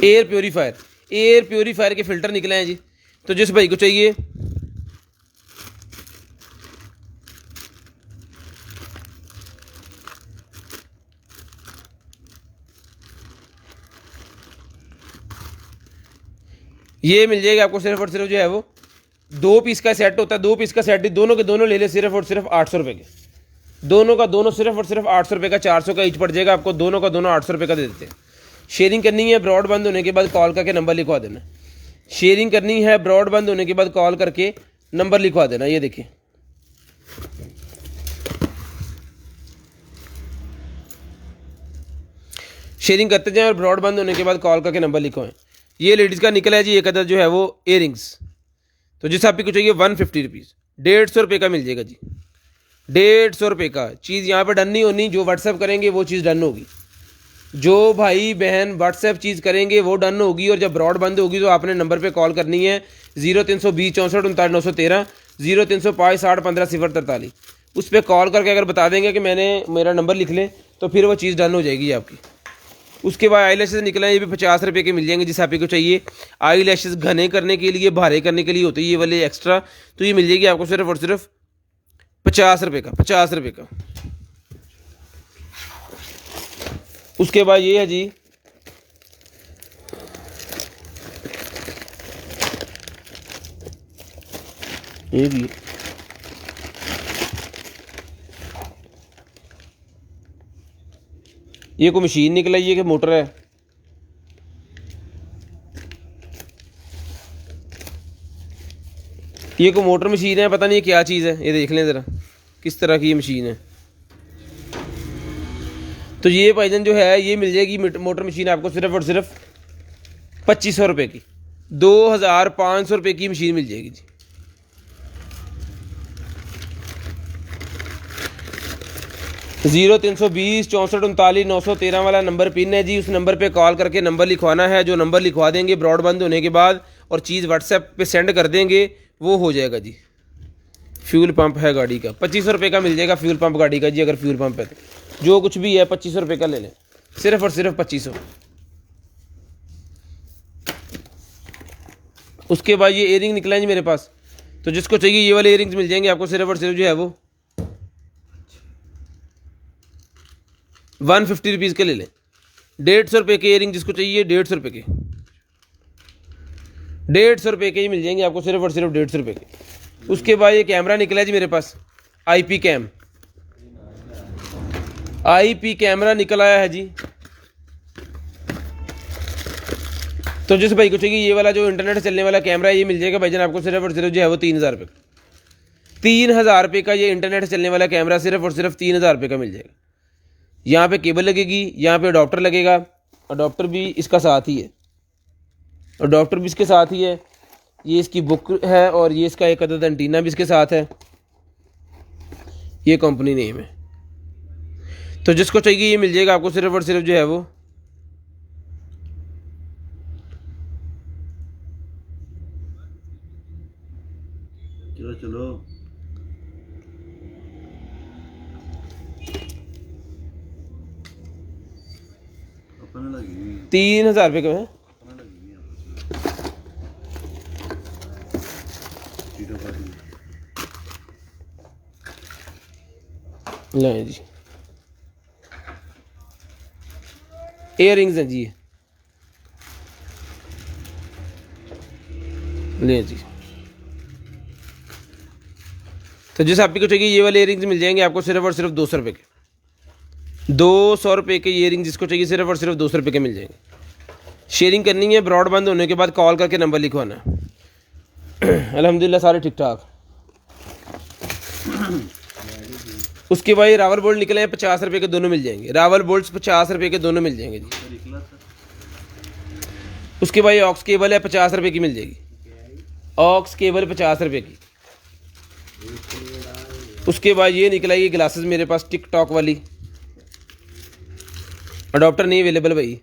Speaker 1: एयर प्योरीफायर। एयर प्योरीफायर के फ़िल्टर निकले हैं जी, तो जिस भाई को चाहिए ये मिल जाएगा आपको सिर्फ और सिर्फ जो है वो 2 पीस का सेट होता है। 2 पीस का सेट दोनों के दोनों ले ले सिर्फ और सिर्फ 800 रुपये के। दोनों का दोनों सिर्फ और सिर्फ 800 रुपये का, 400 का ईच पड़ जाएगा आपको। दोनों का दोनों 800 रुपये का दे देते हैं। शेयरिंग करनी है, ब्रॉड बंद होने के बाद कॉल करके नंबर लिखवा देना। शेयरिंग करनी है, ब्रॉड बंद होने के बाद कॉल करके नंबर लिखवा देना। ये देखिए शेयरिंग करते जाएं और ब्रॉड बंद होने के बाद कॉल करके नंबर लिखवाएं। ये लेडीज़ का निकला है जी एक अदर जो है वो इयरिंग्स, तो जिस आप को चाहिए 150 रुपीज़, 150 रुपये का मिल जाएगा जी। 150 रुपये का। चीज़ यहाँ पर डन नहीं होनी, जो व्हाट्सएप करेंगे वो चीज़ डन होगी। जो भाई बहन व्हाट्सएप चीज़ करेंगे वो डन होगी, और जब ब्रॉड बंद होगी तो आपने नंबर पे कॉल करनी है 0320 64 39 913 0305 60 15 043। उस पर कॉल करके अगर बता देंगे कि मेरा नंबर लिख लें तो फिर वो चीज़ डन हो जाएगी आपकी। उसके बाद आई लैशेज़ निकला है, ये भी 50 रुपये के मिल जाएंगे जिस आप को चाहिए। आई लैशेज़ घने करने के लिए, भारे करने के लिए होते हैं ये वाले एक्स्ट्रा, तो ये मिल जाएगी आपको सिर्फ और सिर्फ 50 रुपये का। 50 रुपये का। उसके बाद ये है जी ये भी ये कोई मशीन निकल आई है कि मोटर है? ये कोई मोटर मशीन है, पता नहीं क्या चीज़ है। ये देख लें ज़रा किस तरह की ये मशीन है। तो ये भाईजान जो है ये मिल जाएगी मोटर मशीन आपको सिर्फ और सिर्फ 2500 रुपये की, 2500 रुपये की मशीन मिल जाएगी जी। जीरो 320 64 39 913 वाला नंबर पिन है जी। उस नंबर पे कॉल करके नंबर लिखवाना है। जो नंबर लिखवा देंगे ब्रॉडबैंड होने के बाद और चीज़ व्हाट्सएप पे सेंड कर देंगे वो हो जाएगा जी। फ्यूल पंप है गाड़ी का, 2500 रुपये का मिल जाएगा फ्यूल पंप गाड़ी का जी। अगर फ्यूल पंप है तो जो कुछ भी है 2500 रुपये का ले लें, सिर्फ और सिर्फ 2500। उसके बाद ये इयरिंग निकला है जी मेरे पास, तो जिसको चाहिए ये वाले इयरिंग्स मिल जाएंगे आपको सिर्फ और सिर्फ जो है वो 150 रुपीज़ के ले लें। 150 रुपये के इयरिंग जिसको चाहिए 150 रुपये के, 150 रुपये के ही मिल जाएंगे आपको सिर्फ और सिर्फ 150 रुपये के। उसके बाद ये कैमरा निकला है जी मेरे पास, आईपी कैम, आईपी कैमरा निकल आया है जी। तो जिस भाई को चाहिए ये वाला जो इंटरनेट चलने वाला कैमरा है ये मिल जाएगा भाईजान आपको सिर्फ और सिर्फ जो है वो 3000 रुपये का। 3000 रुपये का ये इंटरनेट चलने वाला कैमरा सिर्फ और सिर्फ 3000 रुपये का मिल जाएगा। यहाँ पे केबल लगेगी, यहाँ पे अडॉप्टर लगेगा, अडॉप्टर भी इसका साथ ही है, अडॉप्टर भी इसके साथ ही है। ये इसकी बुक है और ये इसका एक अदद एंटीना भी इसके साथ है। ये कंपनी नेम है। तो जिसको चाहिए ये मिल जाएगा आपको सिर्फ और सिर्फ जो है वो
Speaker 2: चलो चलो अपने लगी
Speaker 1: 3000 रुपये का है।
Speaker 2: अपने लगी वीडियो पार्टी
Speaker 1: लें जी, इयरिंग्स हैं जी, लें जी। तो जिस आप को चाहिए ये वाले इयरिंग्स मिल जाएंगे आपको सिर्फ और सिर्फ 200 रुपये के, 200 रुपये के इयरिंग जिसको चाहिए सिर्फ और सिर्फ 200 रुपये के मिल जाएंगे। शेयरिंग करनी है, ब्रॉडबैंड होने के बाद कॉल करके नंबर लिखवाना। अल्हम्दुलिल्लाह सारे ठीक ठाक। उसके बाद रावल बोल्ट निकले हैं 50 रुपये के, दोनों मिल जाएंगे। रावल बोल्ट 50 रुपये के दोनों मिल जाएंगे जी।
Speaker 2: निकला था
Speaker 1: उसके बाद ऑक्स केबल है 50 रुपये की मिल जाएगी, ऑक्स केबल 50 रुपये की। उसके बाद ये निकला ये ग्लासेस मेरे पास टिकटॉक वाली, अडॉप्टर नहीं अवेलेबल भाई।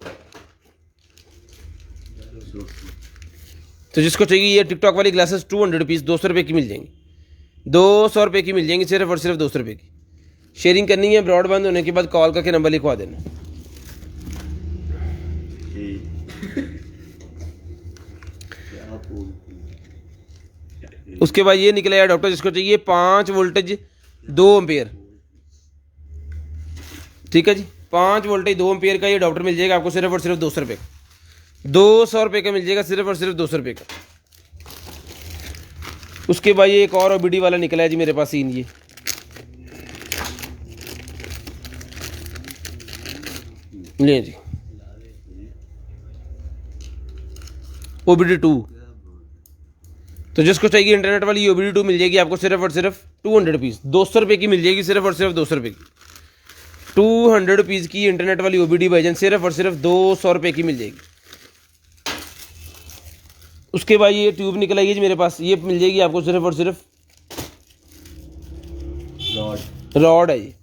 Speaker 1: तो जिसको चाहिए ये टिकटॉक वाली ग्लासेस 200 रुपीज़ 200 रुपये की मिल जाएंगी, 200 रुपये की मिल जाएंगी सिर्फ और सिर्फ 200 रुपये की। शेयरिंग करनी है, ब्रॉडबैंड होने के बाद कॉल करके नंबर लिखवा देना। उसके बाद ये निकला है अडॉप्टर जिसको चाहिए 5 वोल्टेज 2 एम्पेयर, ठीक है जी। 5 वोल्टेज 2 एम्पेयर का ये अडॉप्टर मिल जाएगा आपको सिर्फ और सिर्फ 200 रुपये का, 200 रुपये का मिल जाएगा सिर्फ और सिर्फ 200 रुपये का। उसके बाद ये एक और ओबीडी वाला निकला है जी मेरे पास सीन, ये ले जी ओबीडी 2। तो जिसको चाहिए इंटरनेट वाली ओबीडी 2 मिल जाएगी आपको सिर्फ और सिर्फ 200 रुपीज़ 200 रुपये की मिल जाएगी, सिर्फ और सिर्फ 200 रुपये की। 200 रुपीज़ की इंटरनेट वाली ओबीडी भाईजान सिर्फ और सिर्फ 200 रुपये की मिल जाएगी। उसके बाद ये ट्यूब निकल आई है जी मेरे पास, ये मिल जाएगी आपको सिर्फ और सिर्फ रॉड है ये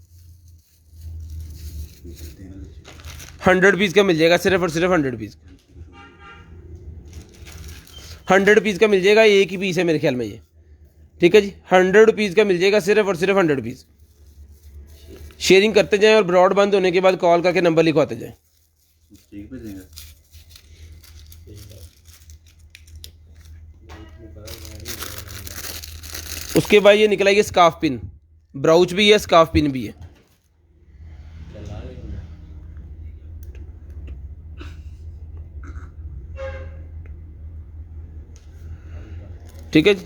Speaker 1: 100 पीस का मिल जाएगा, सिर्फ और सिर्फ 100 पीस का, 100 पीस का मिल जाएगा। एक ही पीस है मेरे ख्याल में ये, ठीक है जी। 100 पीस का मिल जाएगा सिर्फ और सिर्फ 100 पीस। शेयरिंग करते जाएं और ब्रॉडबैंड होने के बाद कॉल करके नंबर लिखवाते जाएं।
Speaker 2: ठीक पे देगा
Speaker 1: उसके बाद ये निकला ये स्कार्फ पिन, ब्राउच भी है स्कार्फ पिन भी है, ठीक है जी।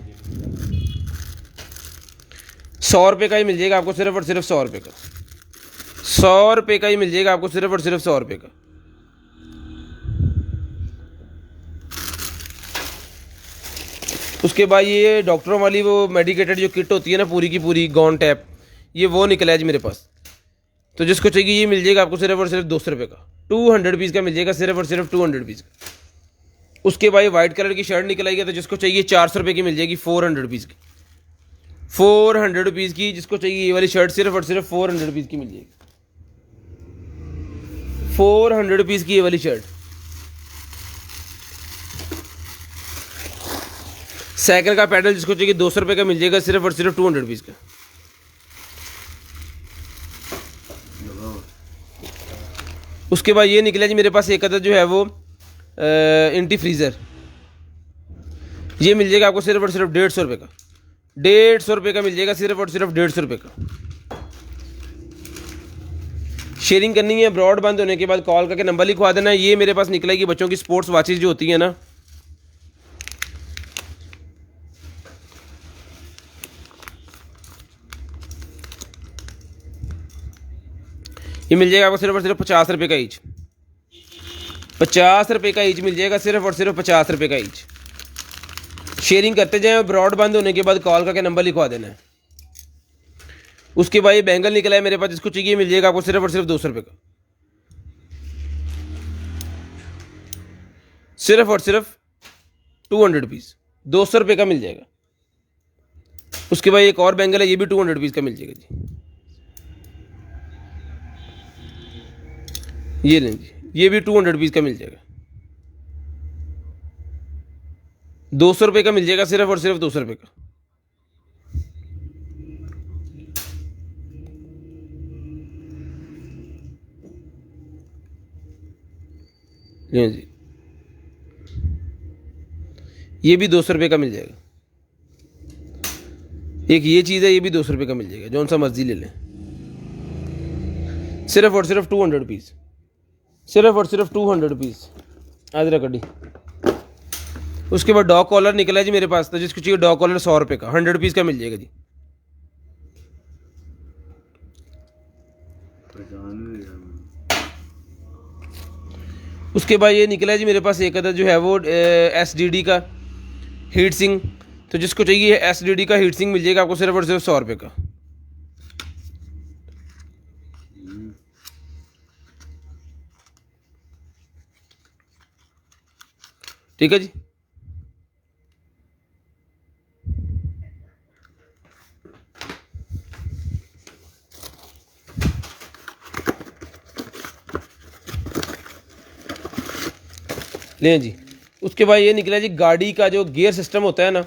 Speaker 1: 100 रुपये का ही मिल जाएगा आपको सिर्फ और सिर्फ 100 रुपये का, 100 रुपये का ही मिल जाएगा आपको सिर्फ और सिर्फ 100 रुपये का। उसके बाद ये डॉक्टरों वाली वो मेडिकेटेड जो किट होती है ना पूरी की पूरी गॉन टैप, ये वो निकला है जी मेरे पास। तो जिसको चाहिए ये मिल जाएगा आपको सिर्फ और सिर्फ 200 रुपये का, 200 पीस का मिल जाएगा, सिर्फ और सिर्फ 200 पीस का। उसके बाद वाइट कलर की शर्ट निकल आएगी, तो जिसको चाहिए 400 रुपये की मिल जाएगी, 400 पीस की, 400 रुपीज़ की। जिसको चाहिए ये वाली शर्ट सिर्फ और सिर्फ 400 रुपीज़ की मिल जाएगी, 400 रुपीज़ की ये वाली शर्ट। साइकिल का पैडल जिसको चाहिए 200 रुपये का मिल जाएगा, सिर्फ और सिर्फ 200 रुपीज़ का। उसके बाद ये निकला जी मेरे पास एक अदद जो है वो एंटी फ्रीज़र, ये मिल जाएगा आपको सिर्फ और सिर्फ 150 रुपये का, 150 रुपये का मिल जाएगा, सिर्फ और सिर्फ 150 रुपये का। शेयरिंग करनी है, ब्रॉड बंद होने के बाद कॉल करके नंबर लिखवा देना है। ये मेरे पास निकला है कि बच्चों की स्पोर्ट्स वॉचेज जो होती है ना, ये मिल जाएगा आपको सिर्फ और सिर्फ 50 रुपये का ईच, 50 रुपये का ईच मिल जाएगा, सिर्फ और सिर्फ 50 रुपये का ईच। शेयरिंग करते जाएं, ब्रॉड बंद होने के बाद कॉल करके नंबर लिखवा देना है। उसके बाद ये बैंगल निकला है मेरे पास, जिसको चाहिए मिल जाएगा आपको सिर्फ और सिर्फ 200 रुपये का, सिर्फ और सिर्फ 200 पीस, 200 रुपये का मिल जाएगा। उसके बाद एक और बैंगल है, ये भी 200 पीस का मिल जाएगा जी, ये लें जी, ये भी 200 पीस का मिल जाएगा, 200 रुपये का मिल जाएगा, सिर्फ और सिर्फ 200 रुपये का। लें जी, ये भी 200 रुपये का मिल जाएगा। एक ये चीज़ है, ये भी 200 रुपये का मिल जाएगा, जौन सा मर्जी ले लें, सिर्फ और सिर्फ 200 पीस, सिर्फ और सिर्फ 200 पीस। आदरा कड़ी। उसके बाद डॉग कॉलर निकला है जी मेरे पास, तो जिसको चाहिए डॉग कॉलर 100 रुपये का, 100 पीस का मिल जाएगा जी। उसके बाद ये निकला है जी मेरे पास एक अदद जो है वो SDD का हीट सिंग, तो जिसको चाहिए SDD का हीट सिंग मिल जाएगा आपको सिर्फ और सिर्फ 100 रुपये का। ठीक है जी। लें जी, उसके बाद ये निकला जी गाड़ी का जो गियर सिस्टम होता है ना,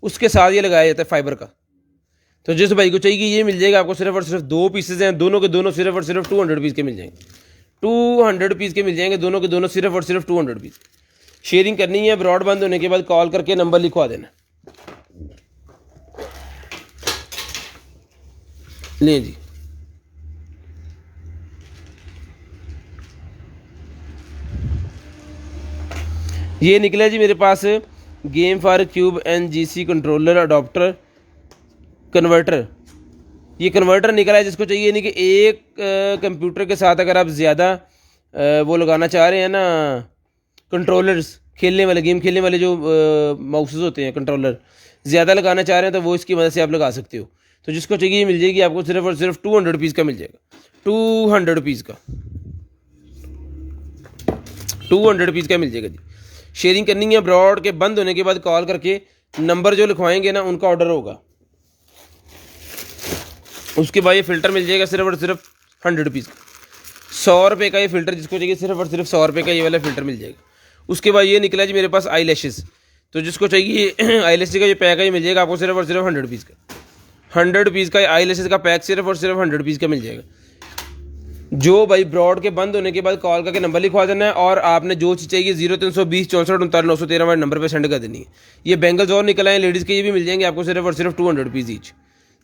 Speaker 1: उसके साथ ये लगाया जाता है फाइबर का, तो जिस भाई को चाहिए ये मिल जाएगा आपको सिर्फ और सिर्फ 2 पीसेज हैं, दोनों के दोनों सिर्फ और सिर्फ 200 पीस के मिल जाएंगे, 200 पीस के मिल जाएंगे, दोनों के दोनों सिर्फ और सिर्फ 200 पीस। शेयरिंग करनी है, ब्रॉड बंद होने के बाद कॉल करके नंबर लिखवा देना। लें जी, ये निकला जी मेरे पास game for cube NGC controller adapter converter, ये कन्वर्टर निकला है, जिसको चाहिए नहीं कि एक कंप्यूटर के साथ अगर आप ज़्यादा वो लगाना चाह रहे हैं ना, कंट्रोलर्स खेलने वाले, गेम खेलने वाले जो माउसेस होते हैं, कंट्रोलर ज़्यादा लगाना चाह रहे हैं, तो वो इसकी मदद से आप लगा सकते हो। तो जिसको चाहिए मिल जाएगी आपको सिर्फ और सिर्फ 200 पीस का मिल जाएगा, 200 पीस का, 200 पीस का मिल जाएगा जी। शेयरिंग करनी है, ब्रॉड के बंद होने के बाद कॉल करके नंबर जो लिखवाएंगे ना उनका ऑर्डर होगा। उसके बाद ये फ़िल्टर मिल जाएगा सिर्फ और सिर्फ 100 पीस का, 100 रुपये का ये फ़िल्टर, जिसको चाहिए सिर्फ और सिर्फ 100 रुपये का ये वाला फ़िल्टर मिल जाएगा। उसके बाद ये निकला जी मेरे पास आई लैशेज़, तो जिसको चाहिए आई लैशेज़ का ये पैक है, ये मिल जाएगा आपको सिर्फ और सिर्फ 100 पीस का, 100 पीस का आई लैशेज़ का पैक सिर्फ और सिर्फ 100 पीस का मिल जाएगा। जो भाई ब्रॉड के बंद होने के बाद कॉल करके नंबर लिखवा देना है, और आपने जो चीज़ चाहिए 0320 64 39 913 वाले नंबर पे सेंड कर देनी है। ये बैंगल्स और निकल आए लेडीज़ के, ये भी मिल जाएंगे आपको सिर्फ और सिर्फ 200 पीस ईच,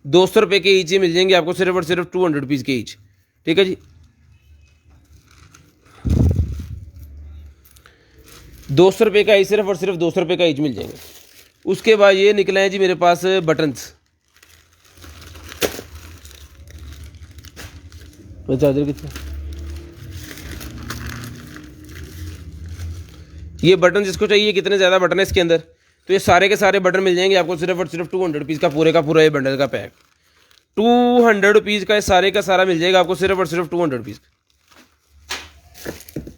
Speaker 1: 200 रुपये के ईच ही मिल जाएंगे आपको सिर्फ और सिर्फ 200 पीस के ईच। ठीक है जी, 200 रुपये का ईच, सिर्फ और सिर्फ 200 रुपये का ईच मिल जाएंगे। उसके बाद ये निकले हैं जी मेरे पास बटन्स, चार्जर कितना, ये बटन जिसको चाहिए, कितने ज़्यादा बटन है इसके अंदर, तो ये सारे के सारे बटन मिल जाएंगे आपको सिर्फ और सिर्फ 200 पीस का, पूरे का पूरा ये बंडल का पैक ₹200 का सारे का सारा मिल जाएगा आपको सिर्फ और सिर्फ ₹200 का।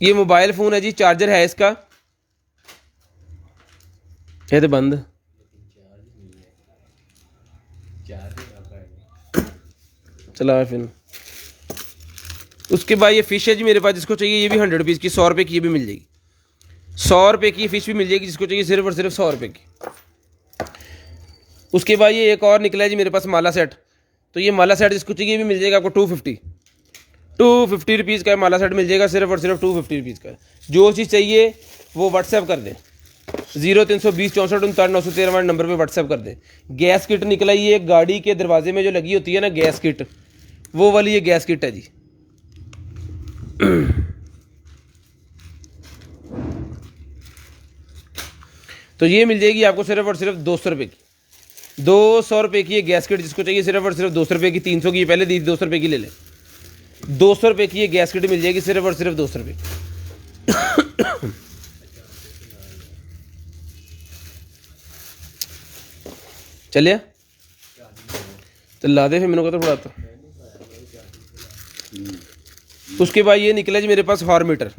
Speaker 1: ये मोबाइल फ़ोन है जी, चार्जर है इसका, ये तो बंद चला फिर। उसके बाद ये फ़िश है जी मेरे पास, जिसको चाहिए ये भी ₹100 की, ₹100 की ये भी मिल जाएगी। ₹100 की फ़िश भी मिल जाएगी, जिसको चाहिए सिर्फ और सिर्फ ₹100 की। उसके बाद ये एक और निकला है जी मेरे पास माला सेट, तो ये माला सेट जिसको चाहिए भी मिल जाएगा आपको ₹250 का माला सेट मिल जाएगा, सिर्फ और सिर्फ ₹250 का। जो चीज़ चाहिए वो व्हाट्सएप कर दें, 0320 64 59 913 वाले नंबर पे व्हाट्सएप कर दें। गैस किट निकला, ये गाड़ी के दरवाजे में जो लगी होती है ना गैस किट, वो वाली ये गैस किट है जी। तो ये मिल जाएगी आपको सिर्फ और सिर्फ ₹200 की। ₹200 की ये गैस किट, जिसको चाहिए सिर्फ और सिर्फ ₹200 की। 300 की पहले दी, ₹200 की ले लें। ₹200 की ये गैस किट मिल जाएगी सिर्फ और सिर्फ ₹200 की। चलिए तो ला दे फिर मैंने कहा तो थोड़ा तो। उसके बाद ये निकला जी मेरे पास हॉर मीटर,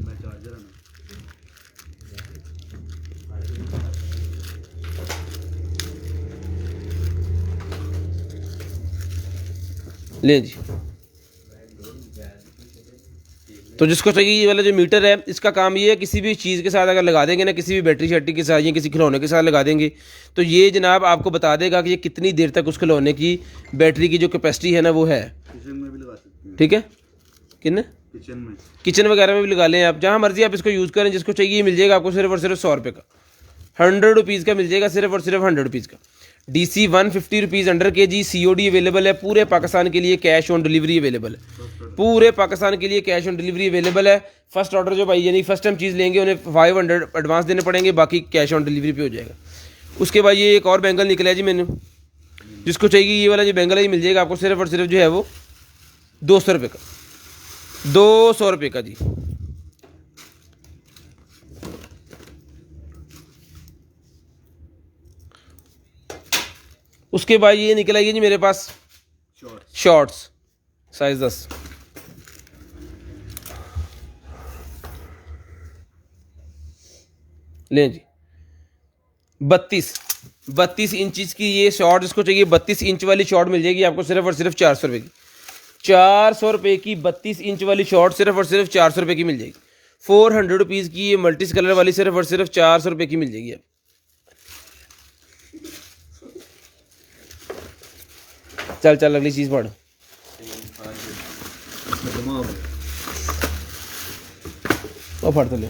Speaker 1: ले जी। तो जिसको चाहिए ये वाला जो मीटर है, इसका काम ये है किसी भी चीज़ के साथ अगर लगा देंगे ना, किसी भी बैटरी शैटरी के साथ या किसी खिलौने के साथ लगा देंगे, तो ये जनाब आपको बता देगा कि ये कितनी देर तक उस खिलौने की बैटरी की जो कैपेसिटी है ना वो है।
Speaker 2: किचन में भी लगा सकते हैं।
Speaker 1: ठीक है, किन्ने किचन वगैरह में भी लगा लें आप, जहाँ मर्जी आप इसको यूज़ करें। जिसको चाहिए मिल जाएगा आपको सिर्फ और सिर्फ ₹100 का, ₹100 का मिल जाएगा, सिर्फ और सिर्फ ₹100 का। DC 150 rupees under KG, COD available है पूरे पाकिस्तान के लिए, कैश ऑन डिलीवरी अवेलेबल है पूरे पाकिस्तान के लिए, कैश ऑन डिलीवरी अवेलेबल है। फर्स्ट ऑर्डर जो भाई यानी फर्स्ट टाइम चीज़ लेंगे उन्हें 500 एडवांस देने पड़ेंगे, बाकी कैश ऑन डिलीवरी पे हो जाएगा। उसके बाद ये एक और बैंगल निकला है जी मैंने, जिसको चाहिए ये वाला जो बैंगल है ये मिल जाएगा आपको सिर्फ और सिर्फ जो है वो ₹200 का, ₹200 का जी। उसके बाद ये निकला है जी मेरे पास शॉर्ट्स, साइज 10, लें जी। 32 इंच की ये शॉर्ट, जिसको चाहिए 32 इंच वाली शॉर्ट मिल जाएगी आपको सिर्फ और सिर्फ ₹400 की। ₹400 की 32 इंच वाली शॉर्ट सिर्फ और सिर्फ ₹400 की मिल जाएगी। ₹400 की ये मल्टी कलर वाली सिर्फ और सिर्फ ₹400 की मिल जाएगी। चल चल अगली चीज़ पढ़। वो पढ़ तो ले।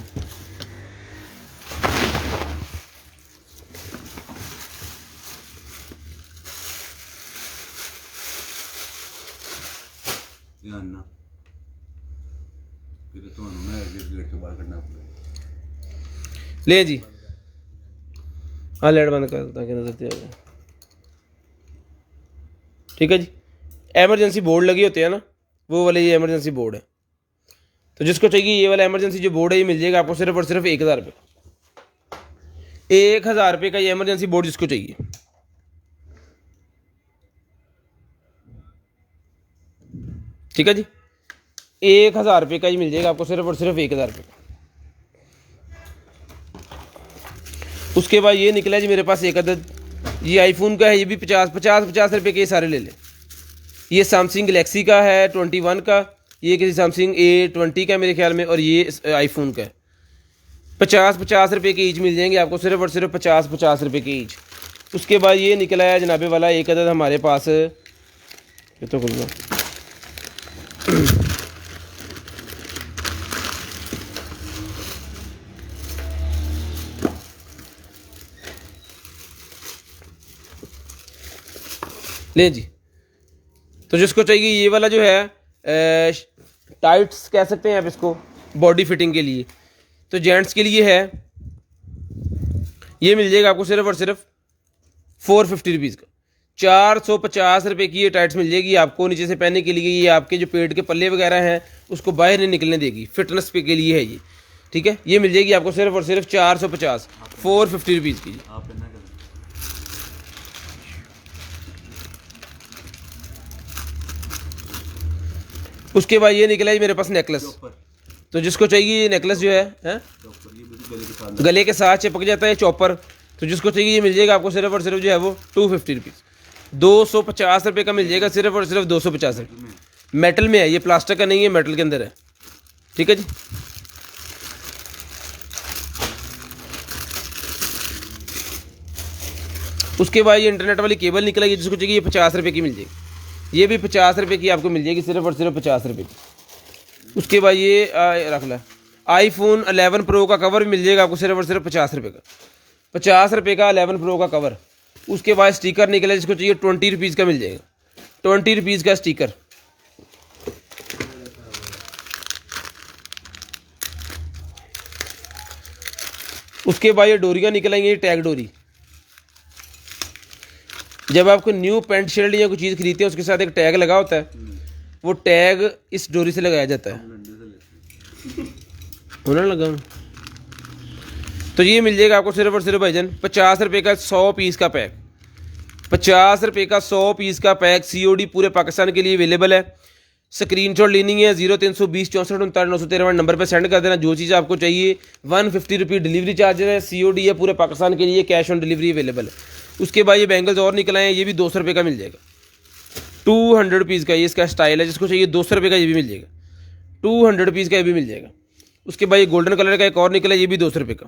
Speaker 1: ले जी, हाँ लाइट बंद कर ताकि नजर तेज हो। ठीक है जी, एमरजेंसी बोर्ड लगे होते हैं ना, वो वाले ये एमरजेंसी बोर्ड है। तो जिसको चाहिए ये वाला एमरजेंसी जो बोर्ड है ये मिल जाएगा आपको सिर्फ और सिर्फ ₹1000 का। ₹1000 का ये एमरजेंसी बोर्ड जिसको चाहिए। ठीक है जी, ₹1000 का ही मिल जाएगा आपको सिर्फ और सिर्फ ₹1000 का। उसके बाद ये निकला जी मेरे पास एक अदद, ये आईफोन का है, ये भी 50 रुपये के सारे ले लें। ये सैमसंग गलेक्सी का है 21 का, ये किसी सैमसंग A20 का मेरे ख्याल में, और ये आईफोन का है। 50 रुपये के ईच मिल जाएंगे आपको सिर्फ और सिर्फ 50 रुपये के ईच। उसके बाद ये निकला है जनाबे वाला एक अदद हमारे पास, ये तो खुल गया, ले जी। तो जिसको चाहिए ये वाला जो है टाइट्स कह सकते हैं आप इसको, बॉडी फिटिंग के लिए, तो जेंट्स के लिए है, ये मिल जाएगा आपको सिर्फ और सिर्फ ₹450 का। 450 रुपये की ये टाइट्स मिल जाएगी आपको नीचे से पहनने के लिए। ये आपके जो पेट के पल्ले वगैरह हैं उसको बाहर नहीं निकलने देगी, फिटनेस पे के लिए है ये। ठीक है, ये मिल जाएगी आपको सिर्फ और सिर्फ 450, ₹450 की। उसके बाद ये निकला है मेरे पास नेकलेस।
Speaker 2: चॉपर
Speaker 1: तो जिसको चाहिए ये नेकलेस जो है
Speaker 2: चॉपर ये बिल्कुल गले के साथ
Speaker 1: गले के साथ चिपक जाता है चॉपर। तो जिसको चाहिए ये मिल जाएगा आपको सिर्फ और सिर्फ जो है वो 250 रुपीज़, 250 रुपये का मिल जाएगा, सिर्फ और सिर्फ 250 रुपये। मेटल में है ये, प्लास्टिक का नहीं है, मेटल के अंदर है। ठीक है जी। उसके बाद ये इंटरनेट वाली केबल निकला है, जिसको चाहिए ये 50 रुपये की मिल जाएगी। ये भी 50 रुपये की आपको मिल जाएगी, सिर्फ और सिर्फ 50 रुपये की। उसके बाद ये रख ला, iPhone 11 Pro का कवर भी मिल जाएगा आपको सिर्फ और सिर्फ 50 रुपये का, 50 रुपये का 11 Pro का कवर। उसके बाद स्टिकर निकला, जिसको चाहिए 20 रुपीज़ का मिल जाएगा, 20 रुपीज़ का स्टिकर। उसके बाद ये डोरियाँ निकल आएंगी, टैग डोरी। जब आपको न्यू पैंट शर्ट या कोई चीज़ खरीदते हैं उसके साथ एक टैग लगा होता है, वो टैग इस डोरी से लगाया जाता है।
Speaker 2: डंडे से लेते हैं।
Speaker 1: होने लगा। तो ये मिल जाएगा आपको सिर्फ और सिर्फ भाईजान 50 रुपये का 100 पीस का पैक, 50 रुपये का 100 पीस का पैक। COD पूरे पाकिस्तान के लिए अवेलेबल है। स्क्रीनशॉट लेनी है 0320 64 69 913 नंबर पर सेंड कर देना जो चीज़ आपको चाहिए। 150 रुपये डिलीवरी चार्ज है। COD है पूरे पाकिस्तान के लिए, कैश ऑन डिलीवरी अवेलेबल है। उसके बाद ये बैंगल्स और निकल आए हैं, ये भी 200 रुपये का मिल जाएगा, 200 रुपीज़ का। ये इसका स्टाइल है, जिसको चाहिए 200 रुपये का ये भी मिल जाएगा, 200 रुपीज़ का ये भी मिल जाएगा। उसके बाद ये गोल्डन कलर का एक और निकला है, ये भी 200 रुपये का।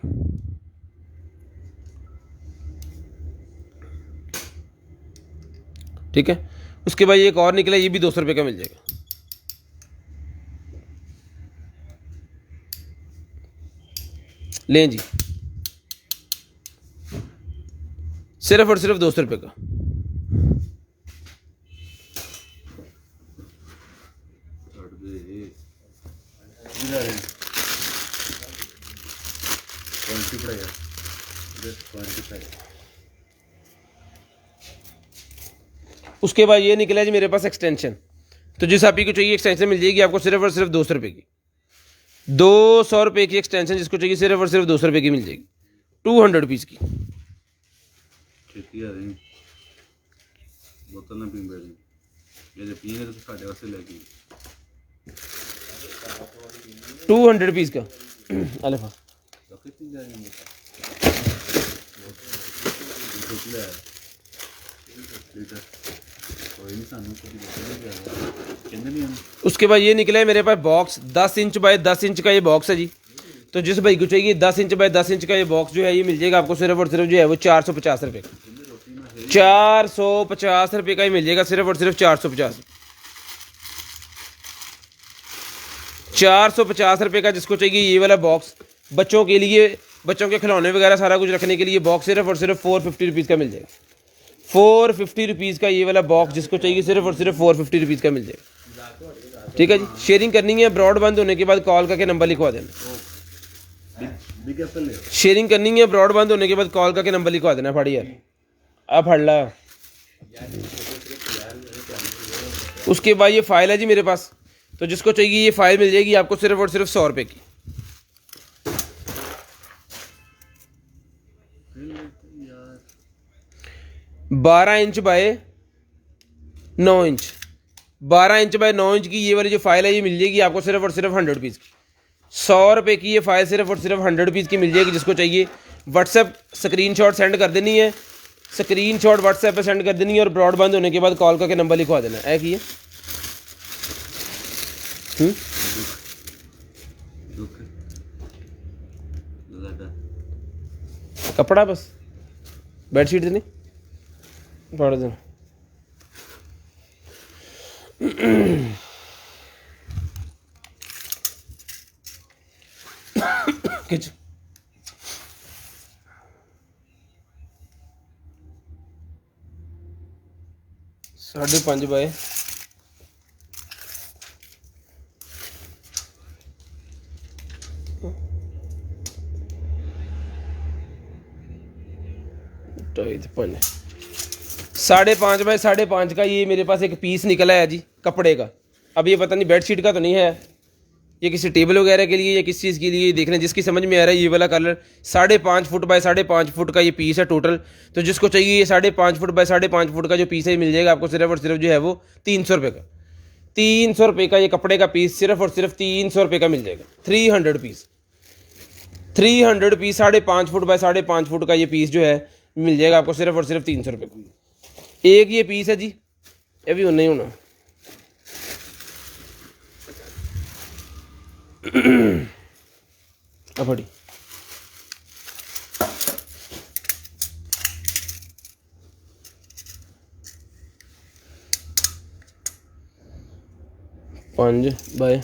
Speaker 1: ठीक है। उसके बाद ये एक और निकला है, ये भी 200 रुपये का मिल जाएगा। लें जी, सिर्फ और सिर्फ 200 रुपये का।
Speaker 2: छड़ दे इधर है। क्वांटिटी पड़ेगा इधर, क्वांटिटी है।
Speaker 1: उसके बाद ये निकला है जी मेरे पास एक्सटेंशन। तो जिस आप ही को चाहिए एक्सटेंशन मिल जाएगी आपको सिर्फ और सिर्फ 200 रुपये की, 200 रुपये की एक्सटेंशन। जिसको चाहिए सिर्फ और सिर्फ 200 रुपये की मिल जाएगी, 200 रुपीज़ की।
Speaker 2: छेती आ रही बोतल ना पी बैठी, ये जब पिएंगे तो साढ़े वास्ते लेके
Speaker 1: 200 रुपीज़ का। अलिफा
Speaker 2: तो कितनी जा रही है छोटी है लीटर कोई नहीं, सानू कभी बोतल नहीं पिया कहने नहीं हम।
Speaker 1: उसके बाद ये निकला है मेरे पास बॉक्स, 10 इंच बाय 10 इंच का ये बॉक्स है जी। तो जिस भाई को चाहिए 10 इंच बाय 10 इंच का ये बॉक्स जो है ये मिल जाएगा आपको सिर्फ और सिर्फ जो है वो 450 रुपये का, 450 रुपये का ही मिल जाएगा, सिर्फ और सिर्फ 450, 450 रुपये का। जिसको चाहिए ये वाला बॉक्स बच्चों के लिए, बच्चों के खिलौने वगैरह सारा कुछ रखने के लिए बॉक्स सिर्फ और सिर्फ 450 रुपीज़ का मिल जाएगा, 450 रुपीज़ का ये वाला बॉक्स। जिसको चाहिए सिर्फ और सिर्फ 450 रुपीज़ का मिल जाएगा। ठीक है जी। शेयरिंग करनी है, ब्रॉड बंद होने के बाद कॉल करके नंबर लिखवा देना।
Speaker 2: बिग एप्पल ले
Speaker 1: शेयरिंग करनी है, ब्रॉड बंद होने के बाद कॉल करके नंबर लिखवा देना। फाड़ी यार आप फड़ ला। उसके बाद ये फाइल है जी मेरे पास। तो जिसको चाहिए ये फाइल मिल जाएगी आपको सिर्फ और सिर्फ 100 रुपये की।
Speaker 2: यार
Speaker 1: 12 inch by 9 inch, 12 inch by 9 inch की ये वाली जो फाइल है ये मिल जाएगी आपको सिर्फ और सिर्फ 100 रुपीज़ की, 100 रुपये की ये फाइल सिर्फ और सिर्फ 100 रुपीज़ की मिल जाएगी। जिसको चाहिए व्हाट्सएप स्क्रीनशॉट सेंड कर देनी है, स्क्रीनशॉट व्हाट्सएप पे सेंड कर देनी है और ब्रॉड बंद होने के बाद कॉल करके नंबर लिखवा देना है कि
Speaker 2: दुख ज़्यादा
Speaker 1: कपड़ा बस बेडशीट देनी पड़ देना। किच 5.5 बाय ढाई 5.5 बाय 5.5 का ये मेरे पास एक पीस निकला है जी कपड़े का। अब ये पता नहीं बेडशीट का तो नहीं है, ये किसी टेबल वगैरह के लिए या किस चीज़ के लिए देखना, जिसकी समझ में आ रहा है। ये वाला कलर 5.5 फुट बाय 5.5 फुट का ये पीस है टोटल। तो जिसको चाहिए ये 5.5 फुट बाय 5.5 फुट का जो पीस है मिल जाएगा आपको सिर्फ और सिर्फ जो है वो 300 रुपये का, ₹300 का ये कपड़े का पीस सिर्फ और सिर्फ ₹300 का मिल जाएगा। 300 piece, 300 piece 5.5 foot by 5.5 foot का ये पीस जो है मिल जाएगा आपको सिर्फ और सिर्फ ₹300 का। एक ये पीस है जी, ये भी नहीं होना। फड़ी पांच बाय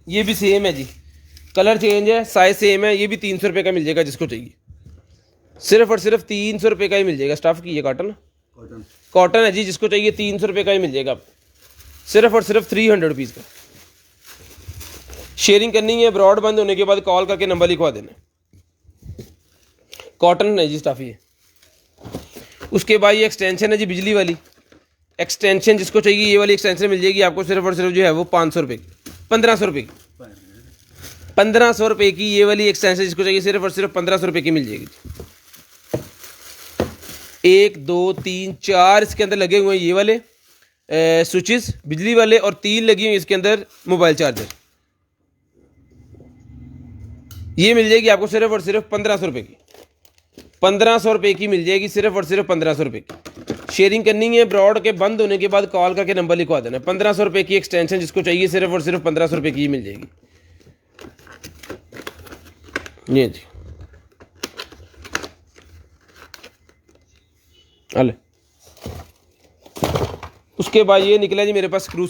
Speaker 1: ये भी सेम है जी, कलर चेंज है, साइज सेम है। ये भी ₹300 का मिल जाएगा जिसको चाहिए, सिर्फ और सिर्फ ₹300 का ही मिल जाएगा। स्टफ की ये कॉटन कॉटन है जी, जिसको चाहिए ₹300 का ही मिल जाएगा आपको, सिर्फ और सिर्फ 300 रुपीज़ का। शेयरिंग करनी है, ब्रॉड बंद होने के बाद कॉल करके नंबर लिखवा देना। कॉटन है जी स्टफ ये। उसके बाद ये एक्सटेंशन है जी बिजली वाली एक्सटेंशन, जिसको चाहिए ये वाली एक्सटेंशन मिल जाएगी आपको सिर्फ और सिर्फ जो है वो ₹500 की, ₹1500 की, ₹1500 की ये वाली एक्सटेंशन जिसको चाहिए सिर्फ और सिर्फ ₹1500 की मिल जाएगी। 1 2 3 4 इसके अंदर लगे हुए हैं ये वाले स्विचेस बिजली वाले, और 3 लगी हुई इसके अंदर मोबाइल चार्जर। ये मिल जाएगी आपको सिर्फ और सिर्फ ₹1500 की, ₹1500 की मिल जाएगी, सिर्फ और सिर्फ ₹1500 की। शेयरिंग करनी है, ब्रॉड के बंद होने के बाद कॉल करके नंबर लिखवा देना। ₹1500 की एक्सटेंशन जिसको चाहिए सिर्फ और सिर्फ ₹1500 की मिल जाएगी। ये जी अले। उसके बाद ये निकला जी मेरे पास स्क्रू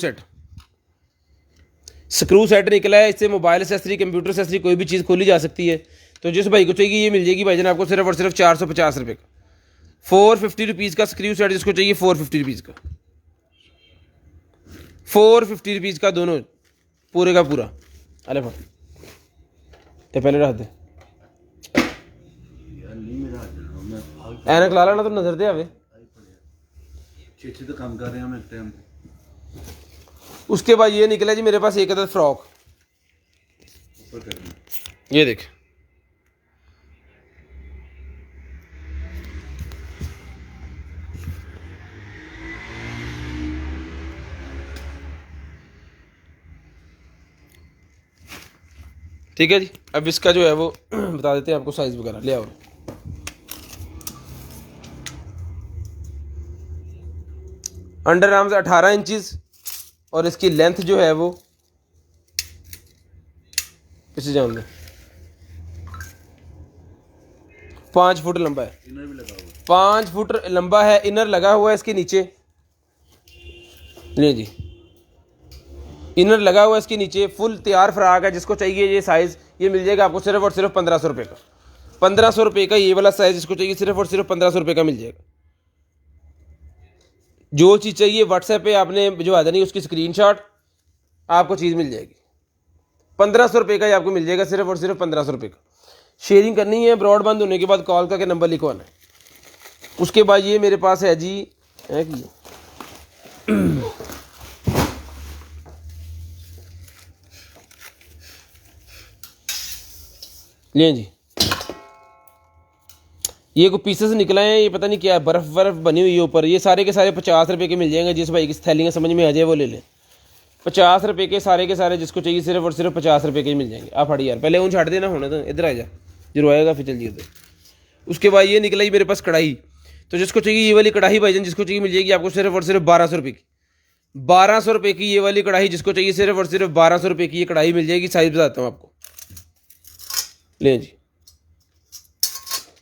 Speaker 1: सेट निकला है। इससे मोबाइल एसेसरी, कंप्यूटर एसेसरी, कोई भी चीज़ खोली जा सकती है। तो जिस भाई को चाहिए ये मिल जाएगी भाईजान आपको सिर्फ और सिर्फ ₹450 का। ₹450 का स्क्रू सेट जिसको चाहिए, ₹450 का, ₹450 का दोनों, पूरे का पूरा। अरे फट तो पहले रख दे, ऐनक ला लेना तो नजर दे आवे।
Speaker 2: तो काम कर रहे हैं हम एक टाइम।
Speaker 1: उसके बाद ये निकला जी मेरे पास एक अदर फ्रॉक, ये देख, ठीक है जी। अब इसका जो है वो बता देते हैं आपको साइज वगैरह। ले आओ, अंडर आर्म्स 18 इंचज़ और इसकी लेंथ जो है वो इसे जान दो 5 फुट लंबा है।
Speaker 2: इनर भी लगा हुआ
Speaker 1: 5 फुट लंबा है, इनर लगा हुआ है इसके नीचे। ले जी, इनर लगा हुआ है इसके नीचे, फुल तैयार फ्राक है। जिसको चाहिए ये साइज़ ये मिल जाएगा आपको सिर्फ और सिर्फ ₹1500 का। ₹1500 का ये वाला साइज़ जिसको चाहिए सिर्फ और सिर्फ ₹1500 का मिल जाएगा। जो चीज़ चाहिए व्हाट्सएप पे आपने भिजवा देनी, उसकी स्क्रीनशॉट, आपको चीज़ मिल जाएगी। ₹1500 का ही आपको मिल जाएगा, सिर्फ और सिर्फ ₹1500 का। शेयरिंग करनी है, ब्रॉडबैंड होने के बाद कॉल करके नंबर लिखवाना है। उसके बाद ये मेरे पास है जी, है कि लें जी, ये को पीसेस निकला है, ये पता नहीं क्या बर्फ़ बनी हुई है ऊपर। ये सारे के सारे ₹50 के मिल जाएंगे। जिस भाई की थैलियाँ समझ में आ जाए वो ले लें। ₹50 के सारे जिसको चाहिए सिर्फ और सिर्फ ₹50 के ही मिल जाएंगे। आप हटी यार, पहले उन छाट देना होना, तो इधर आ जा, जो आएगा फिर चलिए उधर। उसके बाद ये निकला ही मेरे पास कढ़ाई। तो जिसको चाहिए ये वाली कढ़ाई भाईजान जिसको चाहिए मिल जाएगी आपको सिर्फ और सिर्फ ₹1200 की। ₹1200 की ये वाली कढ़ाई जिसको चाहिए सिर्फ और सिर्फ ₹1200 की ये कढ़ाई मिल जाएगी। साइज़ बताता हूँ आपको, लें जी।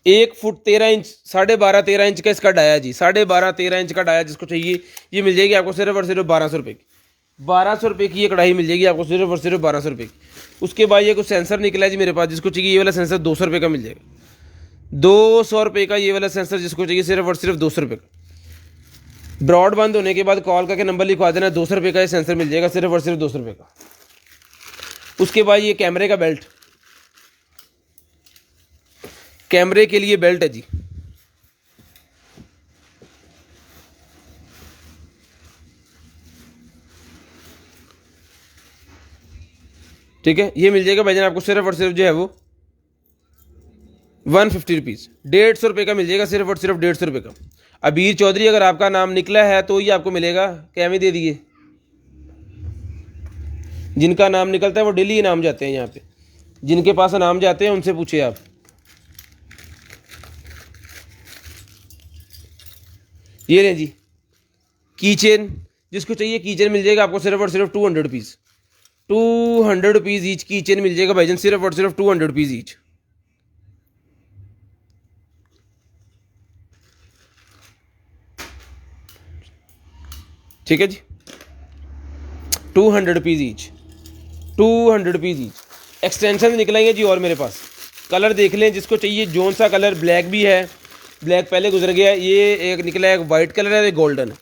Speaker 1: 1 फुट 13 इंच, 12.5-13 इंच का इसका डाया जी, 12.5-13 इंच का डाया जिसको चाहिए ये मिल जाएगी आपको सिर्फ और सिर्फ ₹1200 की। ₹1200 की ये कढ़ाई मिल जाएगी आपको सिर्फ और सिर्फ ₹1200 की। उसके बाद ये कुछ सेंसर निकला है जी मेरे पास, जिसको चाहिए ये वाला सेंसर ₹200 का मिल जाएगा। ₹200 का ये वाला सेंसर जिसको चाहिए सिर्फ और सिर्फ ₹200 का। ब्रॉडबैंड होने के बाद कॉल करके नंबर लिखवा देना, ₹200 का ये सेंसर मिल जाएगा, सिर्फ और सिर्फ ₹200 का। उसके बाद ये कैमरे का बेल्ट, कैमरे के लिए बेल्ट है जी, ठीक है। ये मिल जाएगा भाईजान आपको सिर्फ और सिर्फ जो है वो 150 रुपीज़, 150 रुपये का मिल जाएगा, सिर्फ और सिर्फ 150 रुपये का। अबीर चौधरी अगर आपका नाम निकला है तो ये आपको मिलेगा, कैमी दे दिए। जिनका नाम निकलता है वो डेली इनाम जाते हैं यहाँ पे, जिनके पास इनाम जाते हैं उनसे पूछिए आप। ये लें जी की चेन, जिसको चाहिए की चेन मिल जाएगा आपको सिर्फ और सिर्फ 200 रुपीज़, 200 रुपीज़ ईच की चेन मिल जाएगा भाईजान, सिर्फ और सिर्फ 200 रुपीज़ ईच। ठीक है जी, 200 rupees each, 200 rupees each. Extension निकलेंगे जी और मेरे पास, कलर देख लें जिसको चाहिए, जोन सा कलर। ब्लैक भी है, ब्लैक पहले गुजर गया, ये एक निकला है, एक वाइट कलर है, एक गोल्डन है।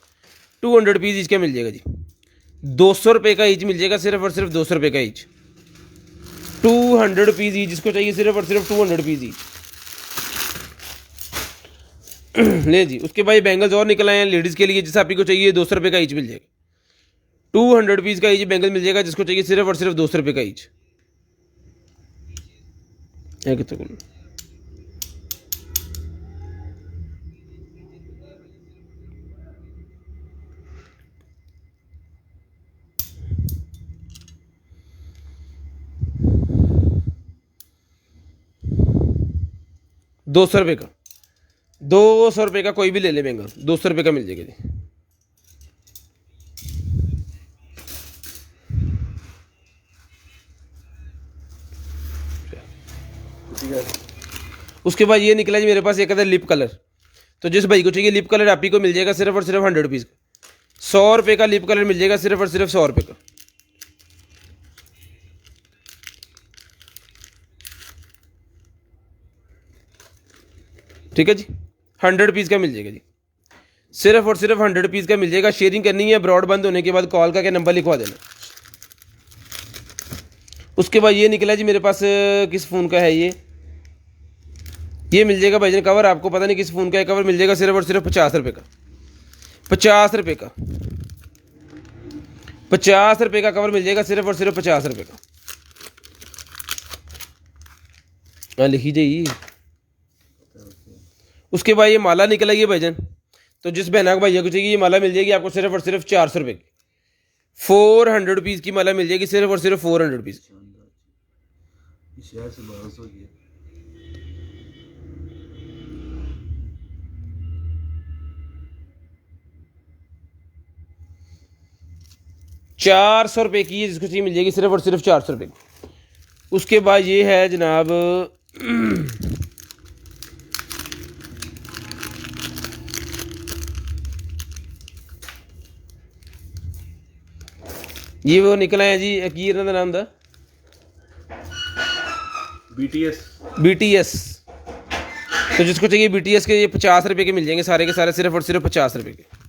Speaker 1: 200 रुपीज़ ईच का मिल जाएगा जी, 200 रुपये का ईच मिल जाएगा, सिर्फ और सिर्फ 200 रुपये का ईच, 200 रुपीज़ ईच। जिसको चाहिए सिर्फ और सिर्फ 200 रुपीज़ ईच। ले जी, उसके बाद बैंगल्स और निकल आए हैं लेडीज़ के लिए, जिस आप ही को चाहिए 200 रुपये का ईच मिल जाएगा, 200 रुपीज़ का ईच बैंगल मिल जाएगा, जिसको चाहिए सिर्फ और सिर्फ 200 रुपये का ईच। है कितने 200 रुपये का, 200 रुपये का कोई भी ले ले बैंगल, 200 रुपये का मिल जाएगा जी। उसके बाद ये निकला जी मेरे पास एक अदर लिप कलर, तो जिस भाई को चाहिए लिप कलर आप ही को मिल जाएगा सिर्फ और सिर्फ 100 रुपीज़ का, 100 रुपये का लिप कलर मिल जाएगा, सिर्फ और सिर्फ 100 रुपये का। ठीक है जी, 100 रुपीज़ का मिल जाएगा जी, सिर्फ और सिर्फ 100 रुपीज़ का मिल जाएगा। शेयरिंग करनी है, ब्रॉड बंद होने के बाद कॉल करके नंबर लिखवा देना। उसके बाद ये निकला जी मेरे पास, किस फ़ोन का है ये मिल जाएगा भाईजान कवर, आपको पता नहीं किस फ़ोन का है, कवर मिल जाएगा सिर्फ और सिर्फ 50 रुपये का, 50 रुपये का, 50 रुपये का कवर मिल जाएगा, सिर्फ और सिर्फ 50 रुपये का। हाँ लिखी जाइए। उसके बाद ये माला निकला ये भाईजान, तो जिस बहना को भैया को चाहिए ये माला मिल जाएगी आपको सिर्फ और सिर्फ 400 रुपये की, 400 रुपीज़ की माला मिल जाएगी, सिर्फ और सिर्फ 400 रुपीज़।
Speaker 2: शहर से 1200 की है।
Speaker 1: 400 रुपये की, जिसको चाहिए मिल जाएगी सिर्फ और सिर्फ 400 रुपये की। उसके बाद ये है जनाब ये वो निकला है जी, की इन्हों का नाम था BTS। तो जिसको चाहिए BTS के ये 50 रुपये के मिल जाएंगे सारे के सारे, सिर्फ और सिर्फ 50 रुपये के।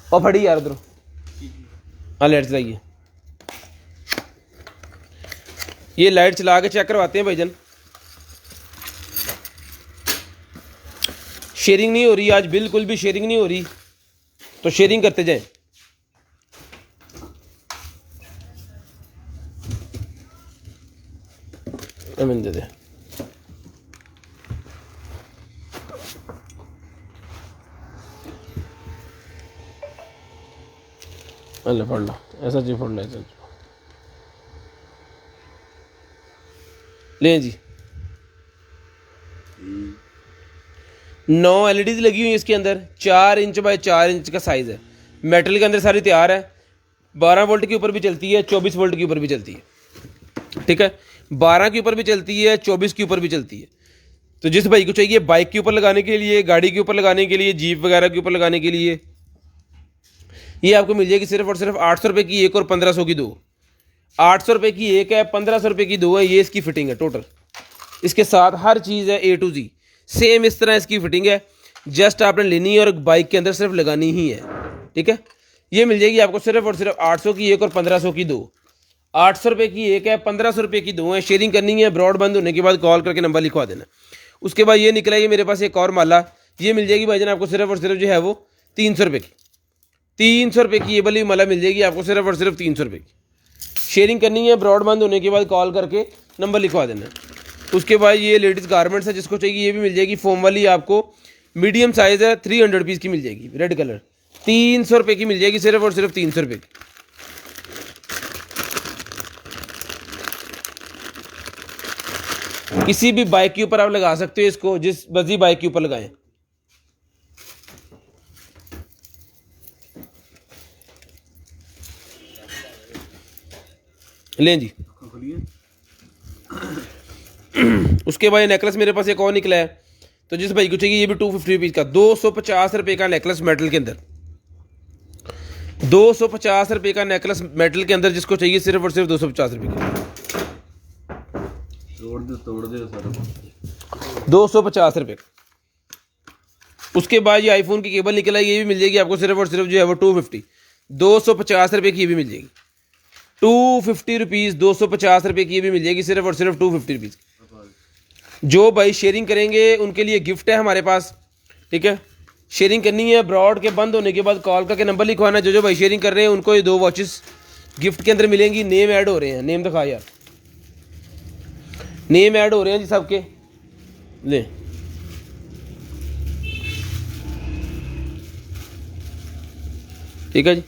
Speaker 1: और फड़ी यार उधर, हाँ लाइट चलाइए, ये लाइट चला के चेक करवाते हैं भाईजान। शेयरिंग नहीं हो रही आज, बिल्कुल भी शेयरिंग नहीं हो रही, तो शेयरिंग करते जाएं। अमीन दे दे, अल्लाह पढ़ लो, ऐसा जी पढ़ लो, ऐसा लें जी। 9 LEDs लगी हुई है इसके अंदर, 4 इंच बाय 4 इंच का साइज़ है, मेटल के अंदर सारी तैयार है। 12 वोल्ट के ऊपर भी चलती है, 24 वोल्ट के ऊपर भी चलती है। ठीक है, 12 के ऊपर भी चलती है, 24 के ऊपर भी चलती है। तो जिस भाई को चाहिए बाइक के ऊपर लगाने के लिए, गाड़ी के ऊपर लगाने के लिए, जीप वगैरह के ऊपर लगाने के लिए, ये आपको मिल जाएगी सिर्फ और सिर्फ 800 रुपये की एक और 1500 की दो। 800 रुपये की एक है, 1500 रुपये की दो है, ये इसकी फिटिंग है टोटल। इसके साथ हर चीज़ है A to Z, सेम इस तरह इसकी फिटिंग है, जस्ट आपने लेनी है और बाइक के अंदर सिर्फ लगानी ही है। ठीक है, ये मिल जाएगी आपको सिर्फ और सिर्फ 800 की एक और 1500 की दो। 800 रुपये की एक है, 1500 रुपये की दो है। शेयरिंग करनी है, ब्रॉड बंद होने के बाद कॉल करके नंबर लिखवा देना। उसके बाद ये निकला ये मेरे पास एक और माला, ये मिल जाएगी भाईजान आपको सिर्फ और सिर्फ जो है वो 300 रुपये की। 300 रुपये की ये वाली माला मिल जाएगी आपको सिर्फ और सिर्फ 300 रुपये की। शेयरिंग करनी है, ब्रॉडबैंड होने के बाद कॉल करके नंबर लिखवा देना है। उसके बाद ये लेडीज़ गारमेंट्स है, जिसको चाहिए ये भी मिल जाएगी। फोम वाली आपको मीडियम साइज़ है, 300 पीस की मिल जाएगी, रेड कलर 300 रुपये की मिल जाएगी, सिर्फ और सिर्फ 300 रुपये की। किसी भी बाइक के ऊपर आप लगा सकते हो इसको, जिस मर्जी बाइक के ऊपर लगाएं। लें जी। उसके बाद नेकलेस मेरे पास एक और निकला है, तो जिस भाई को चाहिए ये भी 250 रुपीज़ का 250 रुपये का नेकलेस मेटल के अंदर, 250 रुपये का नेकलेस मेटल के अंदर, जिसको चाहिए सिर्फ और सिर्फ 250 रुपये का।
Speaker 2: तोड़ दे सारा
Speaker 1: 250 रुपये का। उसके बाद ये आईफोन की केबल निकला है, ये भी मिल जाएगी आपको सिर्फ और सिर्फ जो है वो 250, 250 रुपये की ये भी मिल जाएगी। 250 रुपीज़, 250 रुपये की ये भी मिल जाएगी, सिर्फ और सिर्फ 250 रुपीज़। जो भाई शेयरिंग करेंगे उनके लिए गिफ्ट है हमारे पास, ठीक है। शेयरिंग करनी है, ब्रॉड के बंद होने के बाद कॉल करके नंबर लिखवाना। जो भाई शेयरिंग कर रहे हैं उनको ये 2 वॉचेस गिफ्ट के अंदर मिलेंगी। नेम ऐड हो रहे हैं, नेम दिखा यार, नेम ऐड हो रहे हैं जी सबके। ले ठीक है जी,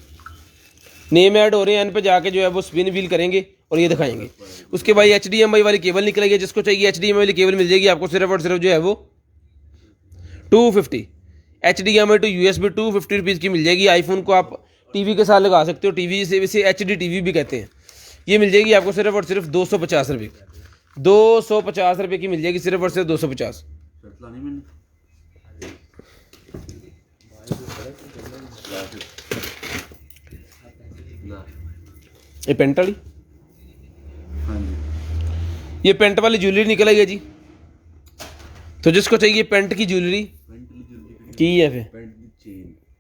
Speaker 1: नेम ऐड हो रहे हैं। एन पे जाके जो है वो स्पिन व्हील करेंगे और ये दिखाएंगे। उसके बाद HDMI वाली केबल निकलेगी, जिसको चाहिए HDMI वाली केबल मिल जाएगी आपको सिर्फ और सिर्फ जो है वो 250। HDMI टू USB 250 रुपीज़ की मिल जाएगी। आईफोन को आप टीवी के साथ लगा सकते हो, टीवी से वैसे HD TV भी कहते हैं। ये मिल जाएगी आपको सिर्फ और सिर्फ 250 रुपये, 250 रुपये की मिल जाएगी, सिर्फ और सिर्फ 250। ये पेंट वाली, ये पेंट वाली ज्वेलरी निकल आई है जी। तो जिसको चाहिए पेंट की ज्वेलरी की है, फिर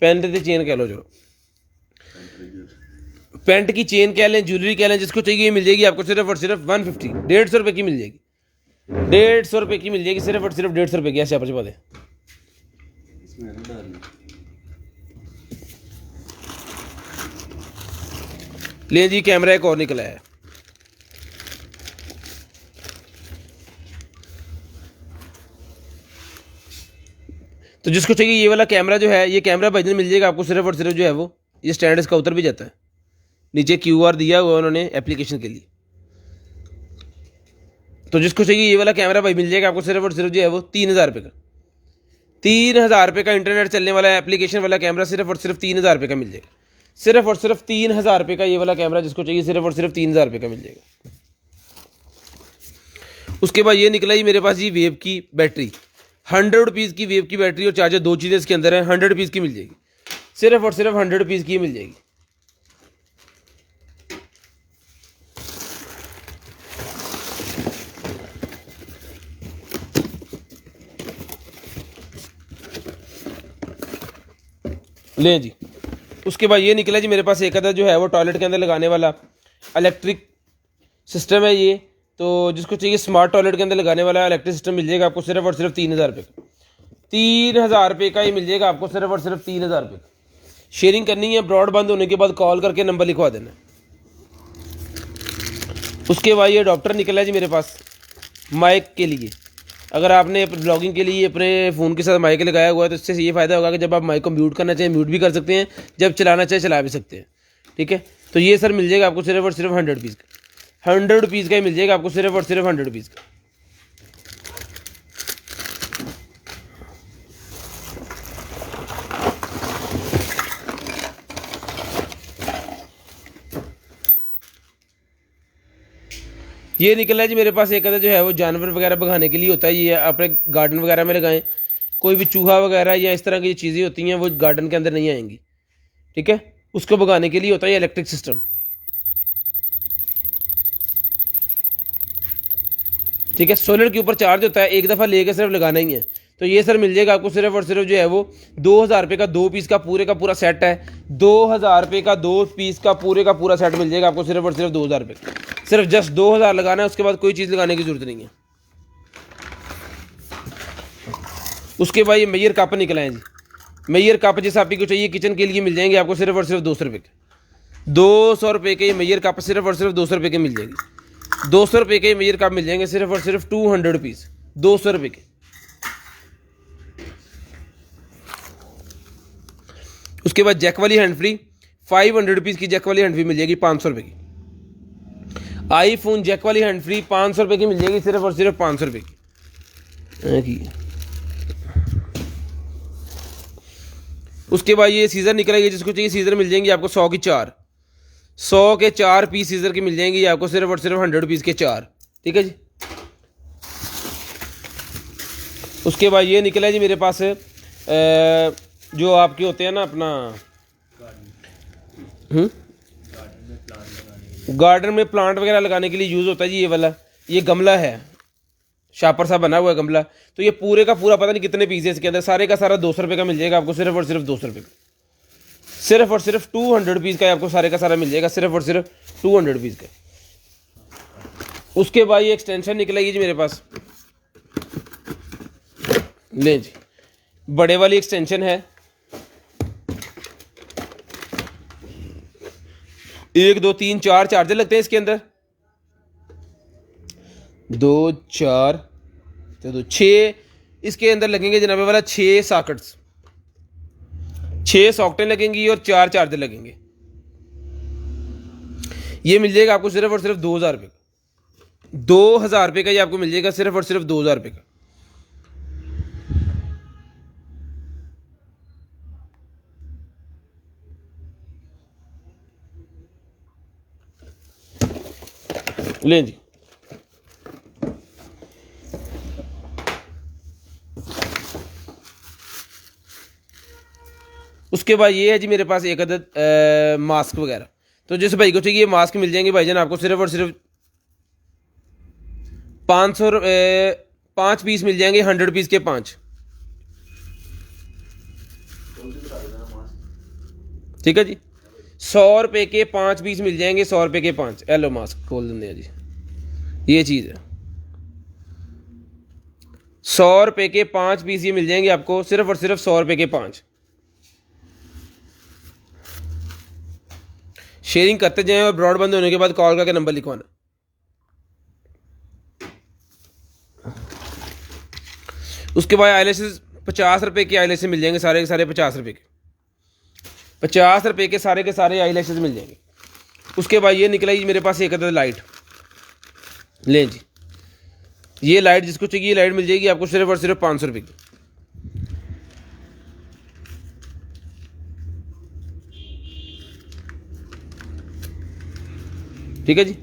Speaker 1: पेंट की चेन कह लो, जो पेंट की चेन कह लें, ज्वेलरी कह लें, जिसको चाहिए ये मिल जाएगी आपको सिर्फ और सिर्फ 150, 150 रुपये की मिल जाएगी, 150 रुपये की मिल जाएगी, सिर्फ और सिर्फ 150 रुपये की। ऐसे आप बता दें। ले जी, कैमरा एक और निकला है। तो जिसको चाहिए ये वाला कैमरा जो है, ये कैमरा भाईजान मिल जाएगा आपको सिर्फ और सिर्फ जो है वो, ये स्टैंड इसका उतर भी जाता है, नीचे QR दिया हुआ उन्होंने एप्लीकेशन के लिए। तो जिसको चाहिए ये वाला कैमरा भाई मिल जाएगा आपको सिर्फ और सिर्फ जो है वो 3000 रुपये का। 3000 रुपये का इंटरनेट चलने वाला एप्लीकेशन वाला कैमरा सिर्फ और सिर्फ 3000 रुपये का मिल जाएगा। सिर्फ और सिर्फ 3000 रुपये का ये वाला कैमरा, जिसको चाहिए सिर्फ और सिर्फ 3000 रुपये का मिल जाएगा। उसके बाद ये निकला ही मेरे पास ये वेव की बैटरी, 100 रुपीज़ की वेव की बैटरी और चार्जर, 2 चीज़ें इसके अंदर है। 100 रुपीज़ की मिल जाएगी, सिर्फ और सिर्फ 100 रुपीज़ की मिल जाएगी। लें जी। उसके बाद ये निकला जी मेरे पास एक अदर जो है वो टॉयलेट के अंदर लगाने वाला इलेक्ट्रिक सिस्टम है ये। तो जिसको चाहिए स्मार्ट टॉयलेट के अंदर लगाने वाला इलेक्ट्रिक सिस्टम मिल जाएगा आपको सिर्फ और सिर्फ 3000 रुपये का। 3000 रुपये का ये मिल जाएगा आपको सिर्फ और सिर्फ 3000 रुपये का। शेयरिंग करनी है, ब्रॉड बंद होने के बाद कॉल करके नंबर लिखवा देना। उसके बाद ये अडॉप्टर निकला है जी मेरे पास माइक के लिए। अगर आपने ब्लॉगिंग के लिए अपने फ़ोन के साथ माइक लगाया हुआ है तो इससे ये फ़ायदा होगा कि जब आप माइक को म्यूट करना चाहें म्यूट भी कर सकते हैं, जब चलाना चाहे चला भी सकते हैं, ठीक है। तो ये सर मिल जाएगा आपको सिर्फ और सिर्फ 100 रुपीज़ का। 100 रुपीज़ का ही मिल जाएगा आपको सिर्फ और सिर्फ 100 रुपीज़ का। ये निकला है जी मेरे पास एक अदर जो है वो जानवर वगैरह भगाने के लिए होता है। ये अपने गार्डन वगैरह में लगाएं, कोई भी चूहा वगैरह या इस तरह की चीज़ें होती हैं वो गार्डन के अंदर नहीं आएंगी, ठीक है। उसको भगाने के लिए होता है इलेक्ट्रिक सिस्टम, ठीक है। सोलर के ऊपर चार्ज होता है, एक दफ़ा लेके सिर्फ लगाना ही है। तो ये सर मिल जाएगा आपको सिर्फ और सिर्फ जो है वो 2000 रुपये का 2 पीस का पूरे का पूरा सेट है। 2000 रुपये का 2 पीस का पूरे का पूरा सेट मिल जाएगा आपको सिर्फ और सिर्फ 2000 रुपये। सिर्फ जस्ट 2000 लगाना है, उसके बाद कोई चीज़ लगाने की जरूरत नहीं है। उसके बाद ये मैयर कप निकला है जी, मैयर कप जैसे आपको चाहिए किचन के लिए मिल जाएंगे आपको सिर्फ और सिर्फ 200 रुपये के। 200 रुपये के ये मैयर कप सिर्फ और सिर्फ 200 रुपये के मिल जाएंगे। 200 रुपये के मैयर कप मिल जाएंगे सिर्फ और सिर्फ 200 रुपीज़, 200 रुपये के। उसके बाद जैक वाली हैंड फ्री 500 रुपीज़ की जैक वाली हैंड फ्री मिल जाएगी 500 रुपये की। आईफोन जैक वाली हैंड फ्री 500 रुपये की मिल जाएगी सिर्फ और सिर्फ 500 रुपये की। उसके बाद ये सीज़र निकलेगी, जिसको चाहिए सीज़र मिल जाएंगे आपको 100 की 4, 100 के 4 पीस सीज़र की मिल जाएंगी आपको सिर्फ और सिर्फ 100 रुपीज़ के 4। ठीक है जी। उसके बाद ये निकला है जी मेरे पास जो आपके होते हैं ना अपना गार्डन में प्लांट वगैरह लगाने के लिए यूज़ होता है जी ये वाला, ये गमला है, शापर सा बना हुआ है गमला। तो ये पूरे का पूरा पता नहीं कितने पीस है इसके अंदर, सारे का सारा 200 रुपये का मिल जाएगा आपको सिर्फ और सिर्फ 200 रुपये का। सिर्फ और सिर्फ 200 रुपीज़ का आपको सारे का सारा मिल जाएगा सिर्फ और सिर्फ 200 रुपीज़ का। उसके बाद ये एक्सटेंशन निकलेगी जी मेरे पास, ले जी, बड़े वाली एक्सटेंशन है, 1 2 3 4 चार्जर लगते हैं इसके अंदर, 2 4 तो 6 इसके अंदर लगेंगे जनाबे वाला, 6 सॉकेट्स, 6 सॉकेटें लगेंगी और 4 चार्जर लगेंगे। ये मिल जाएगा आपको सिर्फ और सिर्फ 2000 रुपये का, 2000 रुपये का ये आपको मिल जाएगा सिर्फ और सिर्फ 2000 रुपये का। लें जी। उसके बाद ये है जी मेरे पास एक अदद मास्क वगैरह, तो जिस भाई को चाहिए मास्क मिल जाएंगे भाईजान आपको सिर्फ और सिर्फ 5 पीस मिल जाएंगे, 100 रुपीज़ के 5। ठीक है जी, 100 रुपये के 5 पीस मिल जाएंगे, 100 रुपये के 5। एलो मास्क खोल देंगे हैं जी, ये चीज़ है, 100 रुपये के 5 पीस ये मिल जाएंगे आपको सिर्फ और सिर्फ 100 रुपये के 5। शेयरिंग करते जाएं और ब्रॉड बंद होने के बाद कॉल करके नंबर लिखवाना। उसके बाद आईलैशेस 50 रुपये की आईलैशेस मिल जाएंगे, सारे के सारे 50 रुपये के, 50 रुपये के सारे आईलैशेस मिल जाएंगे। उसके बाद ये निकला जी मेरे पास एक अदद लाइट, लें जी, ये लाइट जिसको चाहिए लाइट मिल जाएगी आपको सिर्फ और सिर्फ 500 रुपये की। ठीक है जी,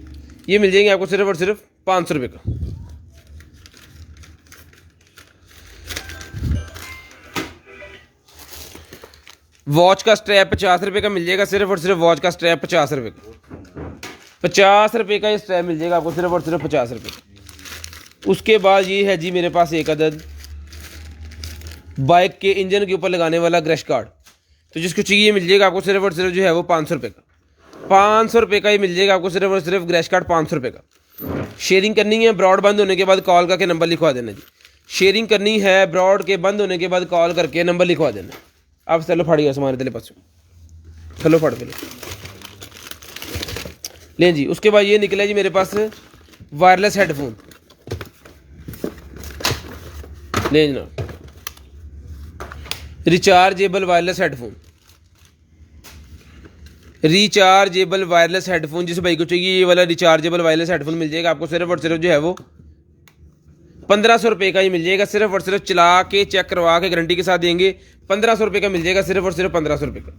Speaker 1: ये मिल जाएंगे आपको सिर्फ और सिर्फ 500 रुपये का। वॉच का स्ट्रैप 50 रुपये का मिल जाएगा सिर्फ और सिर्फ, वॉच का स्ट्रैप 50 रुपये का, 50 रुपये का ये स्ट्रैप मिल जाएगा आपको सिर्फ और सिर्फ 50 रुपये। उसके बाद ये है जी मेरे पास एक अदद बाइक के इंजन के ऊपर लगाने वाला ग्रैश कार्ड, तो जिसको चाहिए मिल जाएगा आपको सिर्फ और सिर्फ जो है वो 500 रुपये का, 500 रुपये का ये मिल जाएगा आपको सिर्फ और सिर्फ ग्रैश कार्ड 500 रुपये का। शेयरिंग करनी है, ब्रॉड बंद होने के बाद कॉल करके नंबर लिखवा देना जी। शेयरिंग करनी है, ब्रॉड के बंद होने के बाद कॉल करके नंबर लिखवा देना। आप चलो फाड़िए सामान तेरे पास, चलो फाड़ पे लें जी। उसके बाद ये निकला जी मेरे पास वायरलेस हेडफोन, लें जनाब, rechargeable wireless headphone, rechargeable wireless headphone जिस भाई को चाहिए ये वाला रिचार्जेबल वायरलेस हेडफोन मिल जाएगा आपको सिर्फ और सिर्फ जो है वो 1500 रुपये का ही मिल जाएगा, सिर्फ और सिर्फ चला के चेक करवा के गारंटी के साथ देंगे, 1500 रुपये का मिल जाएगा सिर्फ और सिर्फ 1500 रुपये का।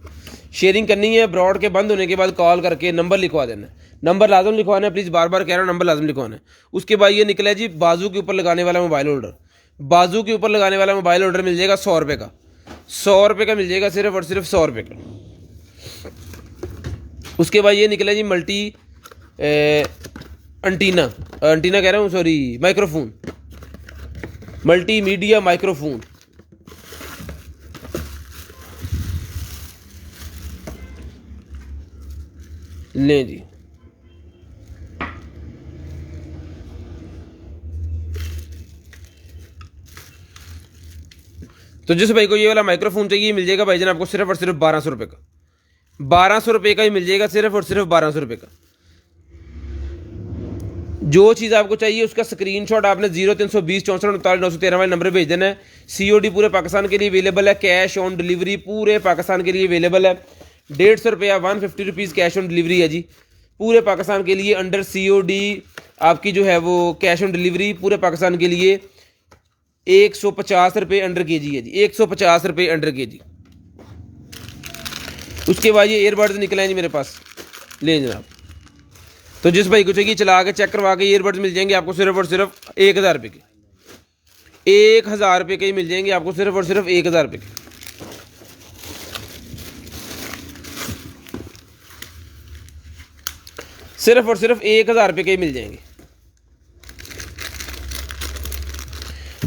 Speaker 1: शेयरिंग करनी है, ब्रॉड के बंद होने के बाद कॉल करके नंबर लिखवा देना, नंबर लाजम लिखवाना है, प्लीज़ बार बार कह रहा हूँ नंबर लाजम लिखवाना है। उसके बाद ये निकला है जी बाजू के ऊपर लगाने वाला मोबाइल होल्डर, बाजू के ऊपर लगाने वाला मोबाइल होल्डर मिल जाएगा 100 रुपये का, 100 रुपये का मिल जाएगा सिर्फ और सिर्फ 100 रुपये का। उसके बाद ये निकला जी मल्टी एंटीना कह रहा हूँ, सॉरी, माइक्रोफोन, मल्टीमीडिया माइक्रोफोन, लें जी। तो जिस भाई को ये वाला माइक्रोफोन चाहिए मिल जाएगा भाईजान आपको सिर्फ और सिर्फ 1200 रुपये का, 1200 रुपये का ही मिल जाएगा, सिर्फ और सिर्फ 1200 रुपये का। जो चीज़ आपको चाहिए उसका स्क्रीनशॉट आपने 0320 64 49 913 वाले नंबर भेज देना है। COD पूरे पाकिस्तान के लिए अवेलेबल है, कैश ऑन डिलीवरी पूरे पाकिस्तान के लिए अवेलेबल है। 150 रुपया 150 रुपीज़ कैश ऑन डिलीवरी है जी पूरे पाकिस्तान के लिए। अंडर COD आपकी जो है वो कैश ऑन डिलीवरी पूरे पाकिस्तान के लिए 150 रुपये अंडर KG है जी, 150 रुपये अंडर KG। उसके बाद ये ईयरबड्स निकले हैं जी मेरे पास, ले जनाब। तो जिस भाई को चाहिए चला के चेक करवा के ईयरबड्स मिल जाएंगे आपको सिर्फ और सिर्फ 1000 रुपये के, 1000 रुपये के ही मिल जाएंगे आपको सिर्फ और सिर्फ 1000 रुपये के। सिर्फ और सिर्फ 1000 रुपये के ही मिल जाएंगे।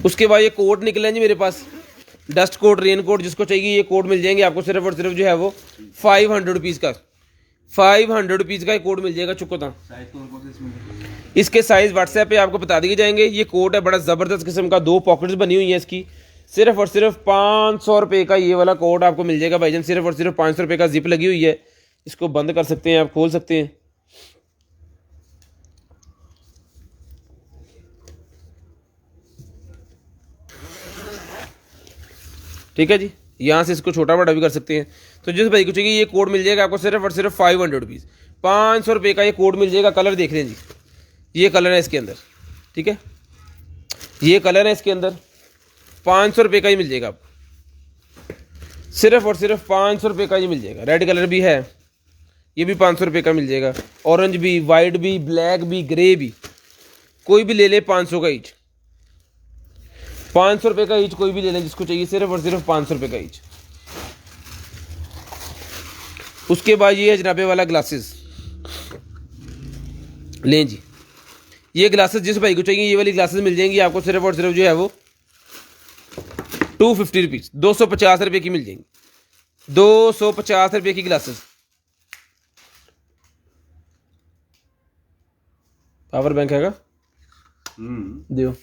Speaker 1: उसके बाद ये कोट निकले हैं जी मेरे पास, डस्ट कोट, रेन कोट, जिसको चाहिए ये कोट मिल जाएंगे आपको सिर्फ और सिर्फ जो है वो 500 रुपीज़ का, 500 रुपीज़ का ये कोट मिल जाएगा। चुको इसके साइज़ व्हाट्सएप पे आपको बता दिए जाएंगे। ये कोट है बड़ा ज़बरदस्त किस्म का, 2 पॉकेट्स बनी हुई हैं इसकी। सिर्फ और सिर्फ 500 रुपये का ये वाला कोट आपको मिल जाएगा भाईजान, सिर्फ और सिर्फ 500 रुपये का। जिप लगी हुई है, इसको बंद कर सकते हैं आप, खोल सकते हैं। ठीक है जी, यहाँ से इसको छोटा बड़ा भी कर सकते हैं। तो जिस भाई को चाहिए ये कोड मिल जाएगा आपको सिर्फ और सिर्फ 500 रुपीज़, 500 रुपये का ये कोड मिल जाएगा। कलर देख लें जी, ये कलर है इसके अंदर, ठीक है, ये कलर है इसके अंदर। 500 रुपये का ही मिल जाएगा आपको, सिर्फ और सिर्फ 500 रुपये का ही मिल जाएगा। रेड कलर भी है, ये भी 500 रुपये का मिल जाएगा। ऑरेंज भी, वाइट भी, ब्लैक भी, ग्रे भी, कोई भी ले ले 500 का ईच, 500 रुपये का ईच कोई भी ले लें जिसको चाहिए, सिर्फ और सिर्फ 500 रुपये का ईच। उसके बाद ये है जनाबे वाला ग्लासेस, लें जी ये ग्लासेस। जिस भाई को चाहिए ये वाली ग्लासेस मिल जाएंगी आपको सिर्फ और सिर्फ जो है वो 250 रुपीज़, 250 रुपये की मिल जाएंगी, 250 रुपये की ग्लासेस। पावर बैंक हैगा, दियो,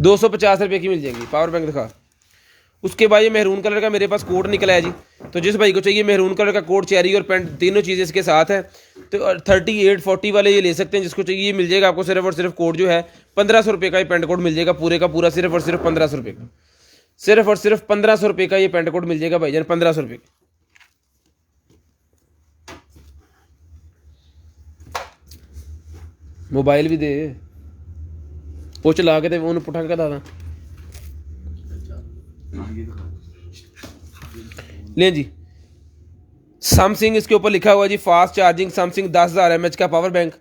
Speaker 1: 250 रुपये की मिल जाएंगी, पावर बैंक दिखा। उसके बाद ये मेहरून कलर का मेरे पास कोट निकला है जी। तो जिस भाई को चाहिए मेहरून कलर का कोट, चेरी और पैंट, तीनों चीज़ें इसके साथ है। तो 38-40 वाले ये ले सकते हैं, जिसको चाहिए ये मिल जाएगा आपको सिर्फ और सिर्फ कोट जो है 1500 रुपये का। ये पेंट कोट मिल जाएगा पूरे का पूरा सिर्फ और सिर्फ 1500 रुपये का, सिर्फ और सिर्फ 1500 रुपये का ये पेंट कोट मिल जाएगा भाईजान, 1500 रुपये का। मोबाइल भी दे वो चला के उन्हें पुठा के दादा लें जी। सैमसंग इसके ऊपर लिखा हुआ जी, फास्ट चार्जिंग सैमसंग 10,000 mAh का पावर बैंक।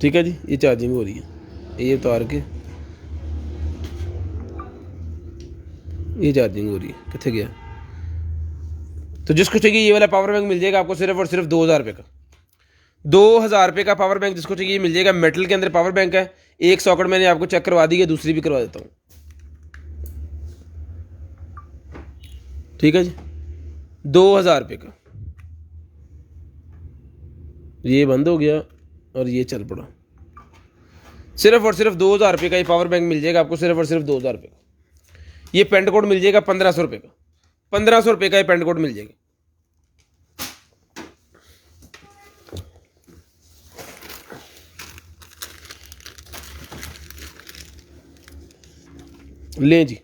Speaker 1: ठीक है जी, ये चार्जिंग हो रही है, ये उतार के ये चार्जिंग हो रही है, कितने गया। तो जिसको चाहिए ये वाला पावर बैंक मिल जाएगा आपको सिर्फ और सिर्फ 2000 रुपये का, 2000 रुपये का पावर बैंक जिसको चाहिए मिल जाएगा। मेटल के अंदर पावर बैंक है, एक सॉकेट मैंने आपको चेक करवा दी है, दूसरी भी करवा देता हूँ। ठीक है जी, 2000 रुपये का। ये बंद हो गया और ये चल पड़ा। सिर्फ और सिर्फ 2000 रुपये का ये पावर बैंक मिल जाएगा आपको, सिर्फ और सिर्फ 2000 रुपये का। ये पेंट कोड मिल जाएगा 1500 रुपये का, 1500 रुपये का ये पेंट कोड मिल जाएगा। लें जी।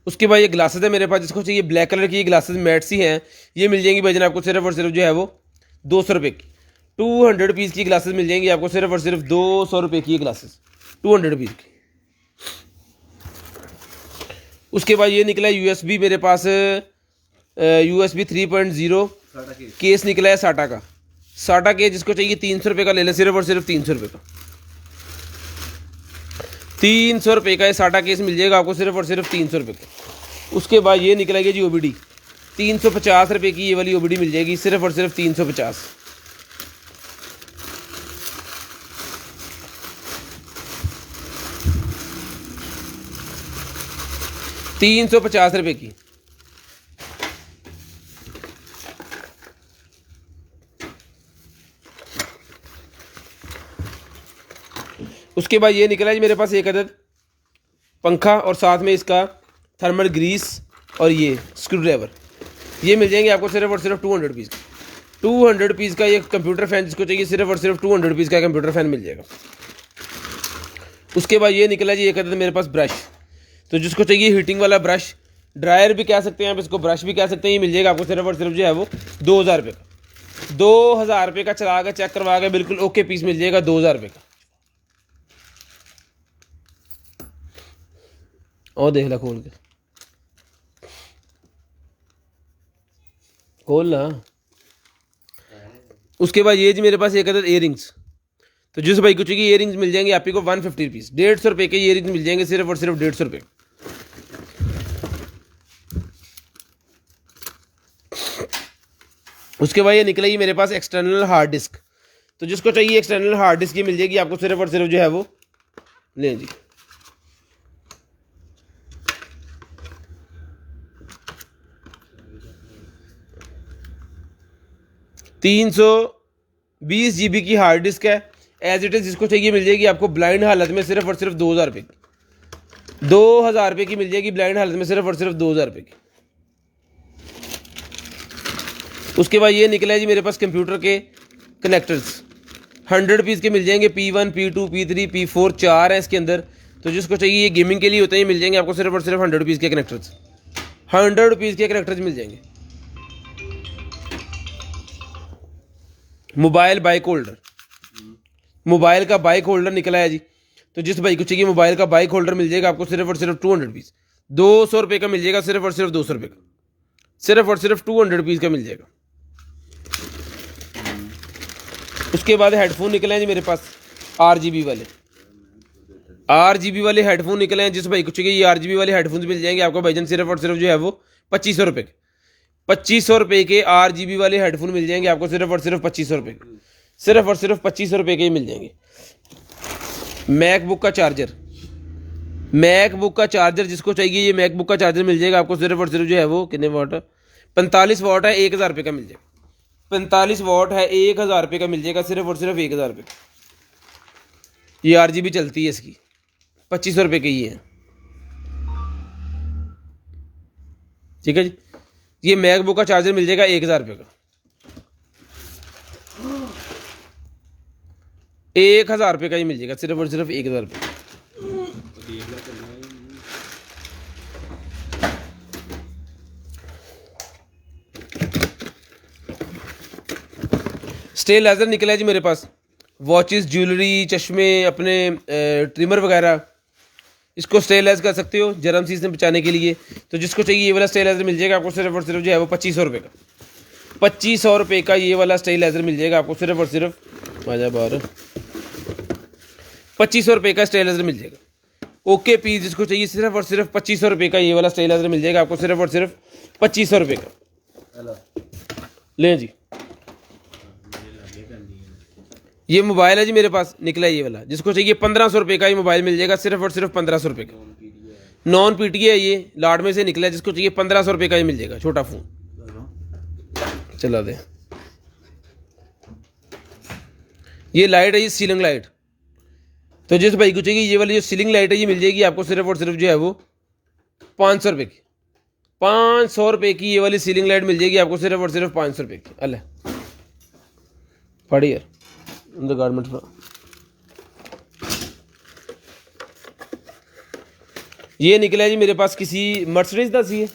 Speaker 1: उसके बाद ये ग्लासेस है मेरे पास, जिसको चाहिए ब्लैक कलर की ये ग्लासेस मैट सी हैं, ये मिल जाएंगी भाईजान आपको सिर्फ और सिर्फ जो है वो 200 रुपये की। 200 रुपीज़ की ग्लासेस मिल जाएंगी आपको सिर्फ और सिर्फ 200 रुपये की ये ग्लासेस, 200 रुपीज़ की। उसके बाद ये निकला है USB मेरे पास, USB 3.0 केस निकला है साटा का, साटा केस जिसको चाहिए 300 रुपये का ले लें, सिर्फ और सिर्फ 300 रुपये का, 300 रुपये का ये साटा केस मिल जाएगा आपको सिर्फ और सिर्फ 300 रुपये का। उसके बाद ये निकलेगी जी OBD, 350 रुपये की ये वाली OBD मिल जाएगी, सिर्फ और सिर्फ 350। ₹350 की। उसके बाद ये निकला जी मेरे पास एक अदद पंखा और साथ में इसका थर्मल ग्रीस और ये स्क्रू ड्राइवर, ये मिल जाएंगे आपको सिर्फ और सिर्फ 200 पीस का। 200 पीस का ये कंप्यूटर फ़ैन जिसको चाहिए सिर्फ और सिर्फ 200 पीस का कंप्यूटर फ़ैन मिल जाएगा। उसके बाद ये निकला जी एक अदद मेरे पास ब्रश, तो जिसको चाहिए हीटिंग वाला ब्रश, ड्रायर भी कह सकते हैं आप इसको, ब्रश भी कह सकते हैं, ये मिल जाएगा आपको सिर्फ और सिर्फ जो है वो 2000 रुपये का। 2000 रुपये का चला के चेक करवा के बिल्कुल ओके पीस मिल जाएगा 2000 रुपये का। और देख ला खोल के, खोल ला। उसके बाद ये जी मेरे पास एक अदद इयरिंग्स, तो जिस भाई को चाहिए इयरिंग्स मिल जाएंगे आपको 150 रुपीज़, 150 रुपये के इयरिंग्स मिल जाएंगे सिर्फ और सिर्फ 150 रुपये। उसके बाद ये निकलेगी मेरे पास एक्सटर्नल हार्ड डिस्क, तो जिसको चाहिए एक्सटर्नल हार्ड डिस्क ये मिल जाएगी आपको सिर्फ और सिर्फ जो है वो लें जी 320 GB की हार्ड डिस्क है एज इट इज़। जिसको चाहिए मिल जाएगी आपको ब्लाइंड हालत में सिर्फ और सिर्फ 2000 रुपये की, 2000 रुपये की मिल जाएगी ब्लाइंड हालत में सिर्फ और सिर्फ 2000 रुपये की। उसके बाद ये निकला है जी मेरे पास कंप्यूटर के कनेक्टर्स, 100 पीस के मिल जाएंगे, P1 P2 P3 P4 4 है इसके अंदर। तो जिसको चाहिए ये गेमिंग के लिए होते हैं, मिल जाएंगे आपको सिर्फ और सिर्फ 100 पीस के कनेक्टर्स, 100 पीस के कनेक्टर्स मिल जाएंगे। मोबाइल बाइक होल्डर, मोबाइल का बाइक होल्डर निकला है जी, तो जिस भाई को चाहिए मोबाइल का बाइक होल्डर मिल जाएगा आपको सिर्फ और सिर्फ 200 पीस, 200 रुपये का मिल जाएगा, सिर्फ और सिर्फ 200 रुपये का, सिर्फ और सिर्फ 200 पीस का मिल जाएगा। उसके बाद हेडफोन निकले हैं जी मेरे पास RGB वाले, RGB वाले हेडफोन निकले हैं। जिस भाई को चाहिए ये RGB वाले हेडफोन मिल जाएंगे आपको भाईजान सिर्फ और सिर्फ जो है वो 2500 रुपये के, 2500 रुपये के RGB वाले हेडफोन मिल जाएंगे आपको सिर्फ और सिर्फ 2500 रुपये के, सिर्फ और सिर्फ 2500 रुपये के ही मिल जाएंगे। मैकबुक का चार्जर, मैकबुक का चार्जर जिसको चाहिए ये मैकबुक का चार्जर मिल जाएगा आपको सिर्फ और सिर्फ जो है वो कितने वाट है, 45 वाट है, 1000 रुपये का मिल जाएगा। 45 वाट है, 1000 रुपये का मिल जाएगा, सिर्फ और सिर्फ 1000 रुपये। ये RGB चलती है इसकी, 2500 रुपये की ही है, ठीक है जी। ये मैकबुक का चार्जर मिल जाएगा 1000 रुपये का, 1000 रुपये का ही मिल जाएगा, सिर्फ और सिर्फ 1000 रुपये। स्टे लेज़र निकला है जी मेरे पास, वॉचेस, ज्वेलरी, चश्मे, अपने ट्रिमर वगैरह, इसको स्टे लेज़ कर सकते हो जरासीम से बचाने के लिए। तो जिसको चाहिए ये वाला स्टे लेज़र मिल जाएगा आपको सिर्फ और सिर्फ जो है वो 2500 रुपये का, 2500 रुपये का ये वाला स्टे लेज़र मिल जाएगा आपको सिर्फ और सिर्फ आजा बाहर 2500 रुपये का स्टे लेज़र मिल जाएगा। ओके पीस जिसको चाहिए सिर्फ और सिर्फ 2500 रुपये का ये वाला स्टे लेज़र मिल जाएगा आपको सिर्फ और सिर्फ 2500 रुपये का। लें जी, ये मोबाइल है जी मेरे पास निकला है ये वाला, जिसको चाहिए 1500 रुपये का ये मोबाइल मिल जाएगा, सिर्फ और सिर्फ 1500 रुपये का। नॉन PTA है ये, लाड में से निकला है, जिसको चाहिए 1500 रुपये का ये मिल जाएगा। छोटा फ़ोन चला दे। ये लाइट है ये सीलिंग लाइट, तो जिस भाई को चाहिए ये वाली जो सीलिंग लाइट है ये मिल जाएगी आपको सिर्फ और सिर्फ जो है वो 500 रुपये की, 500 रुपये की ये वाली सीलिंग लाइट मिल जाएगी आपको सिर्फ और सिर्फ 500 रुपये की। अल्लाह पढ़ी यार गारमेंट पर। ये निकला है जी मेरे पास किसी मर्सिडीज का सी है,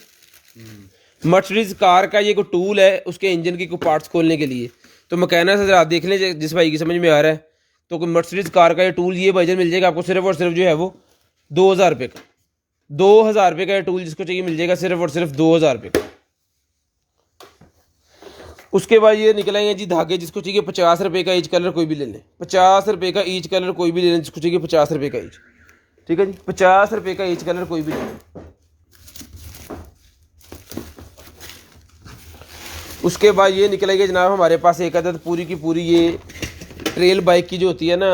Speaker 1: मर्सिडीज कार का ये कोई टूल है उसके इंजन के कोई पार्ट्स खोलने के लिए। तो मैकेनिक से जरा आप देख लें जिस भाई की समझ में आ रहा है, तो कोई मर्सिडीज कार का ये टूल ये भाईजान मिल जाएगा आपको सिर्फ और सिर्फ जो है वो 2000 रुपये का, 2000 रुपये का ये टूल जिसको चाहिए मिल जाएगा सिर्फ और सिर्फ 2000 रुपये का। उसके बाद ये निकलेंगे जी धागे, जिसको चाहिए 50 रुपये का ईच कलर कोई भी ले लें, 50 रुपये का ईच कलर कोई भी ले लें, जिसको चाहिए 50 रुपये का ईच, ठीक है जी, 50 रुपये का ईच कलर कोई भी ले लें। उसके बाद ये निकलेगी जनाब हमारे पास एक अदद पूरी की पूरी ये ट्रेल बाइक की जो होती है ना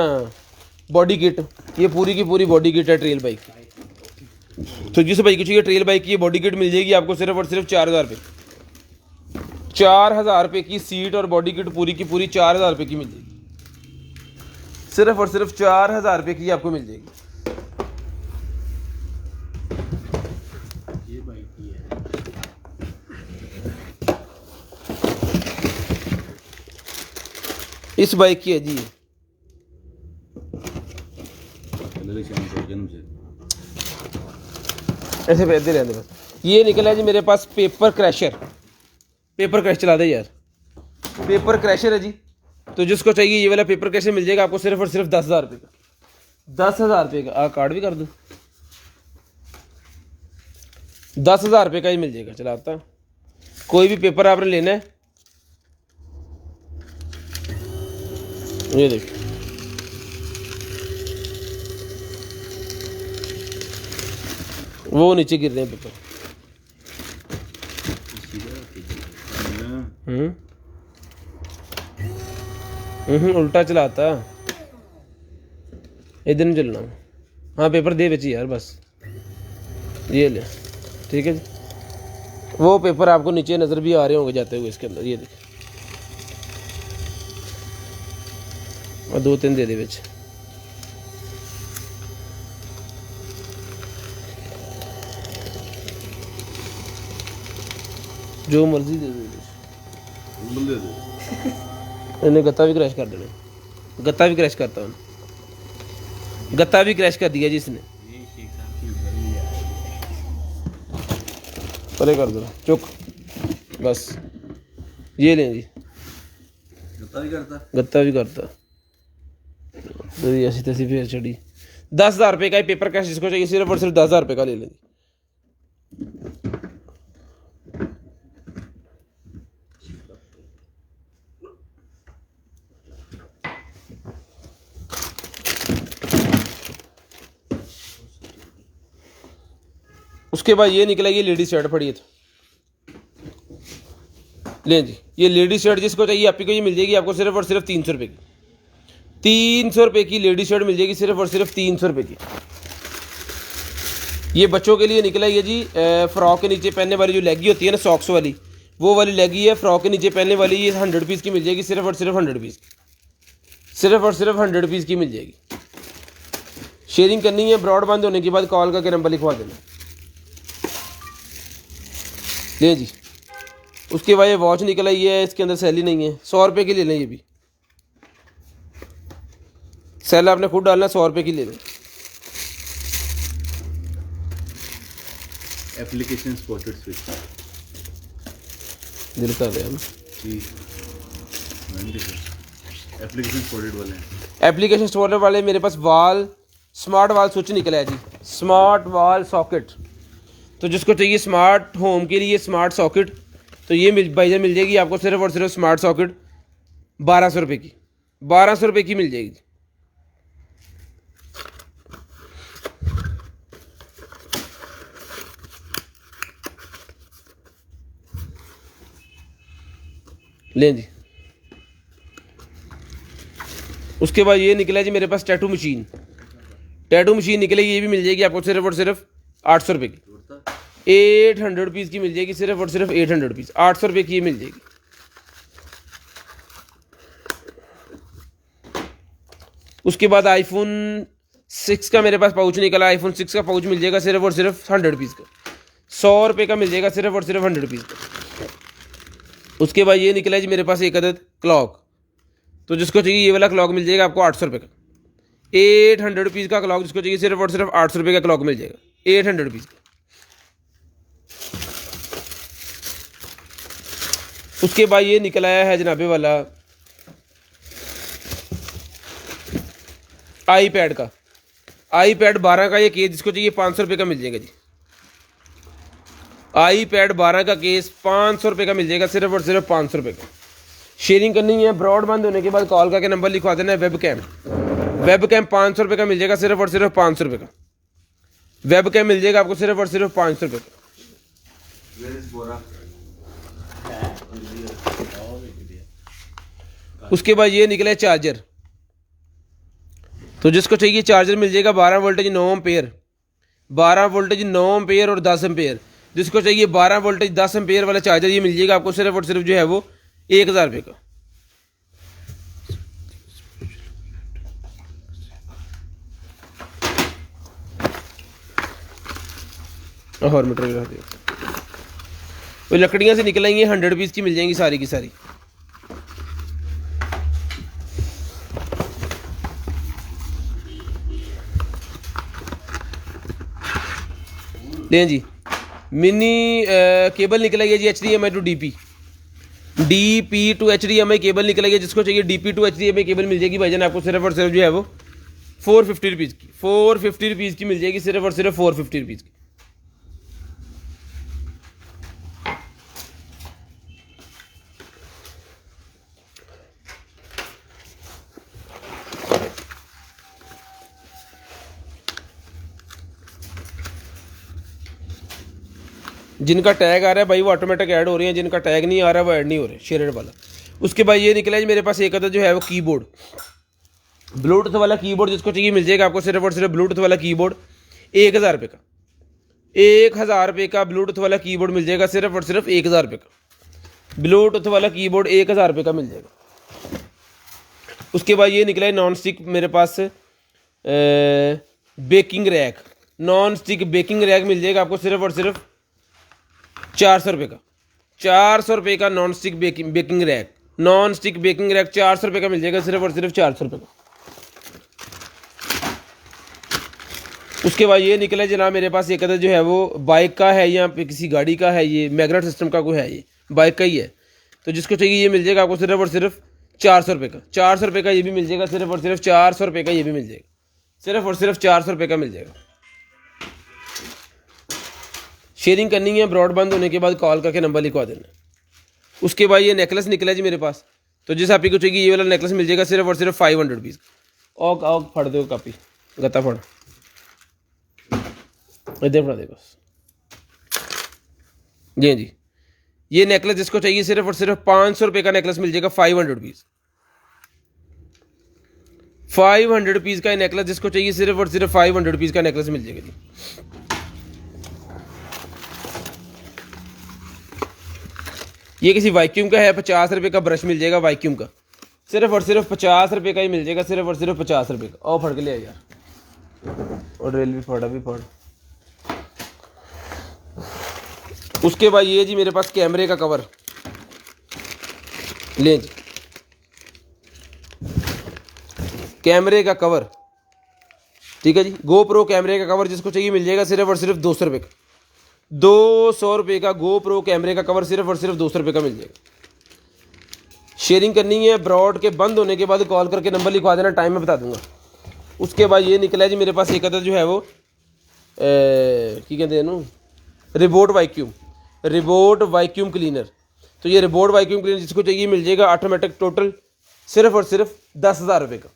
Speaker 1: बॉडी किट, ये पूरी की पूरी बॉडी किट है ट्रेल बाइक की। तो जिस बाइक की चाहिए ट्रेल बाइक की ये बॉडी किट मिल जाएगी आपको सिर्फ और सिर्फ 4000 रुपये, 4000 रुपये की सीट और बॉडी किट पूरी की पूरी 4000 रुपये की मिल जाएगी, सिर्फ और सिर्फ 4000 रुपये की आपको मिल जाएगी।
Speaker 2: ये बाइक की है।
Speaker 1: इस बाइक की है जी। ऐसे पैदे रहते बस। ये निकला है जी मेरे पास पेपर क्रैशर। पेपर क्रैश चला दे यार। पेपर क्रैशर है जी। तो जिसको चाहिए ये वाला पेपर क्रैशर मिल जाएगा आपको सिर्फ और सिर्फ 10,000 रुपये का। 10,000 रुपये का। कार्ड भी कर दूँ? 10,000 रुपये का ही मिल जाएगा। चलाता कोई भी पेपर आपने लेना है, ये देखिए वो नीचे गिर रहे हैं पेपर। उल्टा चलाता, इधर नहीं चलना। हाँ पेपर दे बेची यार बस। ये ले, ठीक है जी। वो पेपर आपको नीचे नज़र भी आ रहे होंगे जाते हुए इसके अंदर। ये देखिए और 2-3 दे दे बेच। जो मर्जी दे दे। इन्हें गत्ता भी क्रैश कर देना। गत्ता भी क्रैश करता हूँ। गत्ता भी क्रैश कर दिया जी इसने। परे कर दो चुक बस। ये लें जी।
Speaker 2: गत्ता भी करता।
Speaker 1: गत्ता भी करता। ऐसी तैसी फिर चढ़ी। 10,000 रुपये का ही पेपर कैश जिसको चाहिए सिर्फ और सिर्फ 10,000 रुपये का ले लें। उसके बाद ये निकला, ये लेडीज शर्ट पड़ी है तो लें जी। ये लेडीज शर्ट जिसको चाहिए आपको ये मिल जाएगी आपको सिर्फ और सिर्फ 300 रुपये की। 300 रुपये की लेडीज शर्ट मिल जाएगी सिर्फ और सिर्फ 300 रुपये की। ये बच्चों के लिए निकला है जी। फ्रॉक के नीचे पहनने वाली जो लेगी होती है ना, सॉक्स वाली, वो वाली लेगी है। फ्रॉक के नीचे पहनने वाली ये 100 पीस की मिल जाएगी सिर्फ और सिर्फ 100 पीस। सिर्फ और सिर्फ 100 पीस की मिल जाएगी। शेयरिंग करनी है, ब्रॉड बंद होने के बाद कॉल करके नंबर लिखवा देना। ले जी। उसके बाद ये वॉच निकल आई है, इसके अंदर सेल ही नहीं है। 100 रुपये की ले लें। ये भी सेल आपने खुद डालना, 100 रुपये की ले लें।
Speaker 2: एप्लीकेशन स्पॉटेड स्विच
Speaker 1: दिल कर रहे हैं हम।
Speaker 2: एप्लीकेशन स्पॉटेड वाले हैं।
Speaker 1: एप्लीकेशन स्टोर वाले मेरे पास वाल स्मार्ट वाल स्विच निकला है जी। स्मार्ट वाल सॉकेट। तो जिसको चाहिए स्मार्ट होम के लिए स्मार्ट सॉकेट, तो ये भाईजान मिल जाएगी आपको सिर्फ और सिर्फ स्मार्ट सॉकेट 1200 रुपये की। 1200 रुपये की मिल जाएगी। लें जी। उसके बाद ये निकला है जी मेरे पास टैटू मशीन। टैटू मशीन निकलेगी, ये भी मिल जाएगी आपको सिर्फ और सिर्फ 800 रुपये की। 800 पीस की मिल जाएगी सिर्फ और सिर्फ 800 पीस। 800 रुपये की ये मिल जाएगी। उसके बाद आईफोन 6 का मेरे पास पाउच निकला। आईफोन 6 का पाउच मिल जाएगा सिर्फ और सिर्फ 100 पीस का। 100 रुपये का मिल जाएगा सिर्फ और सिर्फ 100 पीस का। उसके बाद ये निकला है जी मेरे पास एक अदद क्लॉक। तो जिसको चाहिए ये वाला क्लॉक मिल जाएगा आपको 800 रुपये का। 800 पीस का क्लॉक जिसको चाहिए सिर्फ और सिर्फ 800 रुपये का क्लॉक मिल जाएगा। 800 पीस का। उसके बाद ये निकल आया है जनाबे वाला आईपैड का। आईपैड 12 का ये केस जिसको चाहिए 500 रुपये का मिल जाएगा जी। आईपैड 12 का केस 500 रुपये का मिल जाएगा सिर्फ और सिर्फ 500 रुपये का। शेयरिंग करनी है, ब्रॉड बंद होने के बाद कॉल करके नंबर लिखवा देना है। वेब कैम 500 रुपये का मिल जाएगा सिर्फ और सिर्फ 500 रुपये का। वेब कैम मिल जाएगा आपको सिर्फ और सिर्फ 500 रुपये का। उसके बाद ये निकला चार्जर। तो जिसको चाहिए चार्जर मिल जाएगा 12 वोल्टेज 9 एम्पेयर। 12 वोल्टेज 9 एम्पेयर और 10 एम्पेयर। जिसको चाहिए 12 वोल्टेज 10 एम्पेयर वाला चार्जर ये मिल जाएगा आपको सिर्फ और सिर्फ जो है वो 1000 रुपये का। और मीटर रख दिया। वो लकड़ियाँ से निकल आई हैं, 100 पीस की मिल जाएंगी सारी की सारी। लें जी, मिनी केबल निकल आई है जी, HDMI to DP to HDMI cable निकल आई है। जिसको चाहिए DP टू HDMI केबल मिल जाएगी भाईजान आपको सिर्फ और सिर्फ जो है वो 450 रुपीज़ की, 450 रुपीज़ की मिल जाएगी, सिर्फ और सिर्फ 450 रुपीज़ की। जिनका टैग आ रहा है भाई वो ऑटोमेटिक ऐड हो रही है, जिनका टैग नहीं आ रहा है वो ऐड नहीं हो रहे, शेयरेड वाला। उसके बाद ये निकला है मेरे पास एक अदर जो है वो कीबोर्ड, ब्लूटूथ वाला कीबोर्ड। जिसको चाहिए मिल जाएगा आपको सिर्फ और सिर्फ ब्लूटूथ वाला कीबोर्ड 1000 रुपये का, 1000 रुपये का ब्लूटूथ वाला कीबोर्ड मिल जाएगा, सिर्फ और सिर्फ 1000 रुपये का ब्लूटूथ वाला कीबोर्ड 1000 रुपये का मिल जाएगा। उसके बाद ये निकला है नॉन स्टिक मेरे पास baking rack, non stick baking rack मिल जाएगा आपको सिर्फ और सिर्फ 400 रुपये का, 400 रुपये का non stick baking rack, non stick baking rack 400 रुपये का मिल जाएगा, सिर्फ और सिर्फ 400 रुपये का। उसके बाद ये निकला जनाब मेरे पास एक अदर जो है वो बाइक का है या किसी गाड़ी का है, ये मैग्नेट सिस्टम का कोई है, ये बाइक का ही है। तो जिसको चाहिए ये मिल जाएगा आपको सिर्फ और सिर्फ 400 रुपये का, 400 रुपये का ये भी मिल जाएगा, सिर्फ और सिर्फ 400 रुपये का ये भी मिल जाएगा, सिर्फ और सिर्फ 400 रुपये का मिल जाएगा। शेयरिंग करनी है, ब्रॉडबैंड होने के बाद कॉल करके नंबर लिखवा देना। उसके बाद ये नेकलेस निकला जी मेरे पास, तो जिस आप को चाहिए ये वाला नेकलेस मिल जाएगा सिर्फ और सिर्फ 500 रुपीज़। आओ फट दो कापी गत्ता फट इधर फड़ा दे बस। जी ये नेकलेस जिसको चाहिए सिर्फ और सिर्फ 500 रुपये का नेकलेस मिल जाएगा, 500 रुपीज़, 500 रुपीज़ का नेकलेस जिसको चाहिए सिर्फ और सिर्फ 500 रुपीज़ का नेकलेस मिल जाएगा जी। ये किसी वैक्यूम का है, 50 रुपये का ब्रश मिल जाएगा वैक्यूम का, सिर्फ और सिर्फ 50 रुपये का ही मिल जाएगा, सिर्फ और सिर्फ 50 रुपये का। और फट के ले यार, और ड्रिल भी फटा भी फट। उसके बाद ये जी मेरे पास कैमरे का कवर, लें जी कैमरे का कवर, ठीक है जी, GoPro कैमरे का कवर जिसको चाहिए मिल जाएगा सिर्फ और सिर्फ 200 रुपये का, 200 रुपये का GoPro कैमरे का कवर सिर्फ और सिर्फ 200 रुपये का मिल जाएगा। शेयरिंग करनी है, ब्रॉड के बंद होने के बाद कॉल करके नंबर लिखवा देना, टाइम में बता दूंगा। उसके बाद ये निकला है जी मेरे पास एक अदर जो है वो की कहते हैं ना, रिबोट वैक्यूम क्लीनर। तो ये रिबोट वैक्यूम क्लीनर जिसको चाहिए मिल जाएगा ऑटोमेटिक, टोटल सिर्फ और सिर्फ 10,000 रुपये का,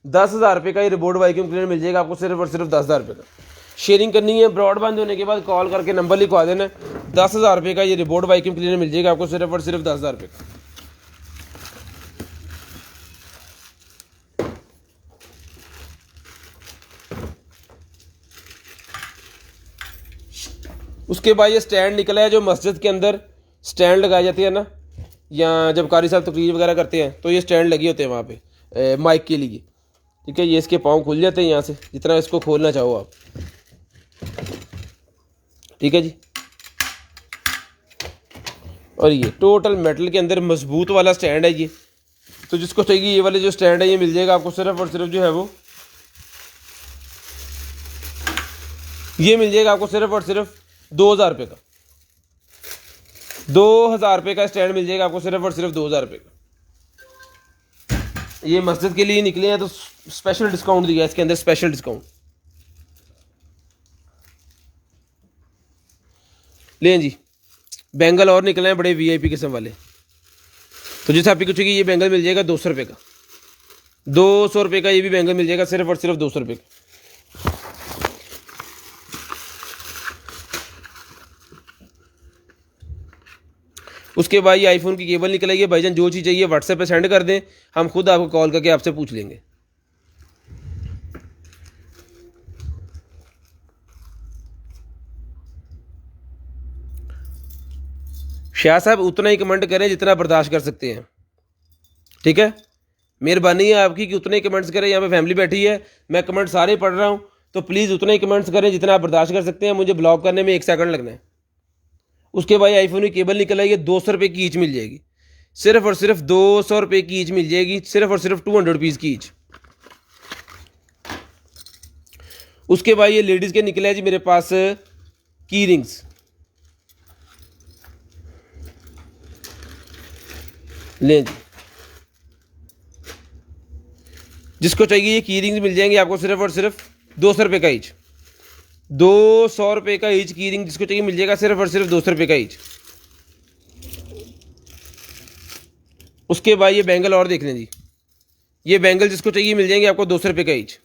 Speaker 1: 10,000 रुपये का ये रिबोट वैक्यूम क्लीनर मिल जाएगा आपको सिर्फ और सिर्फ 10,000 रुपये का। शेयरिंग करनी है, ब्रॉडबैंड होने के बाद कॉल करके नंबर लिखवा देना, 10,000 रुपये का ये रिबोट वैक्यूम क्लीनर मिल जाएगा आपको सिर्फ और सिर्फ 10,000 रुपये का। उसके बाद ये स्टैंड निकला है, जो मस्जिद के अंदर स्टैंड लगाई जाती है ना, या जब कारी साहब तकरीर वगैरह करते हैं तो ये स्टैंड लगे होते हैं वहाँ पे माइक के लिए, ठीक है। ये इसके पाँव खुल जाते हैं यहाँ से, जितना इसको खोलना चाहो आप, ठीक है जी। और ये टोटल मेटल के अंदर मजबूत वाला स्टैंड है ये। तो जिसको चाहिए ये वाले जो स्टैंड है ये मिल जाएगा आपको सिर्फ और सिर्फ जो है वो, ये मिल जाएगा आपको सिर्फ और सिर्फ 2,000 रुपये का, 2,000 रुपये का स्टैंड मिल जाएगा आपको सिर्फ और सिर्फ 2,000 रुपये का। ये मस्जिद के लिए निकले हैं तो स्पेशल डिस्काउंट दिया है इसके अंदर, स्पेशल डिस्काउंट। लें जी, बैंगल और निकले हैं बड़े VIP किस्म वाले। तो जिस आप कुछ ये बैंगल मिल जाएगा 200 रुपये का, 200 रुपये का ये भी बैंगल मिल जाएगा सिर्फ और सिर्फ 200 रुपये का। उसके बाद ये आईफोन की केबल निकल आई है भाईजान, जो चीज़ चाहिए व्हाट्सएप पे सेंड कर दें, हम खुद आपको कॉल करके आपसे पूछ लेंगे। शाह साहब उतना ही कमेंट करें जितना बर्दाश्त कर सकते हैं, ठीक है। मेहरबानी है आपकी कि उतने ही कमेंट्स करें। यहाँ पे फैमिली बैठी है, मैं कमेंट सारे पढ़ रहा हूँ, तो प्लीज़ उतना ही कमेंट्स करें जितना आप बर्दाश्त कर सकते हैं। मुझे ब्लॉक करने में 1 सेकंड लगना है। उसके बाद आईफोन की केबल निकल आई है, 200 रुपये की ईच मिल जाएगी, सिर्फ और सिर्फ 200 रुपये की ईच मिल जाएगी, सिर्फ और सिर्फ 200 रुपीज़ की ईच। उसके बाद ये लेडीज़ के निकले हैं जी मेरे पास की रिंग्स, लें जी, जिसको चाहिए ये की रिंग्स मिल जाएंगे आपको सिर्फ और सिर्फ 200 रुपये का ईच। 200 रुपये का ईच की रिंग जिसको चाहिए मिल जाएगा सिर्फ और सिर्फ 200 रुपये का ईच। उसके बाद ये बैंगल और देख लें जी, ये बैंगल जिसको चाहिए मिल जाएंगे आपको 200 रुपये का ईच।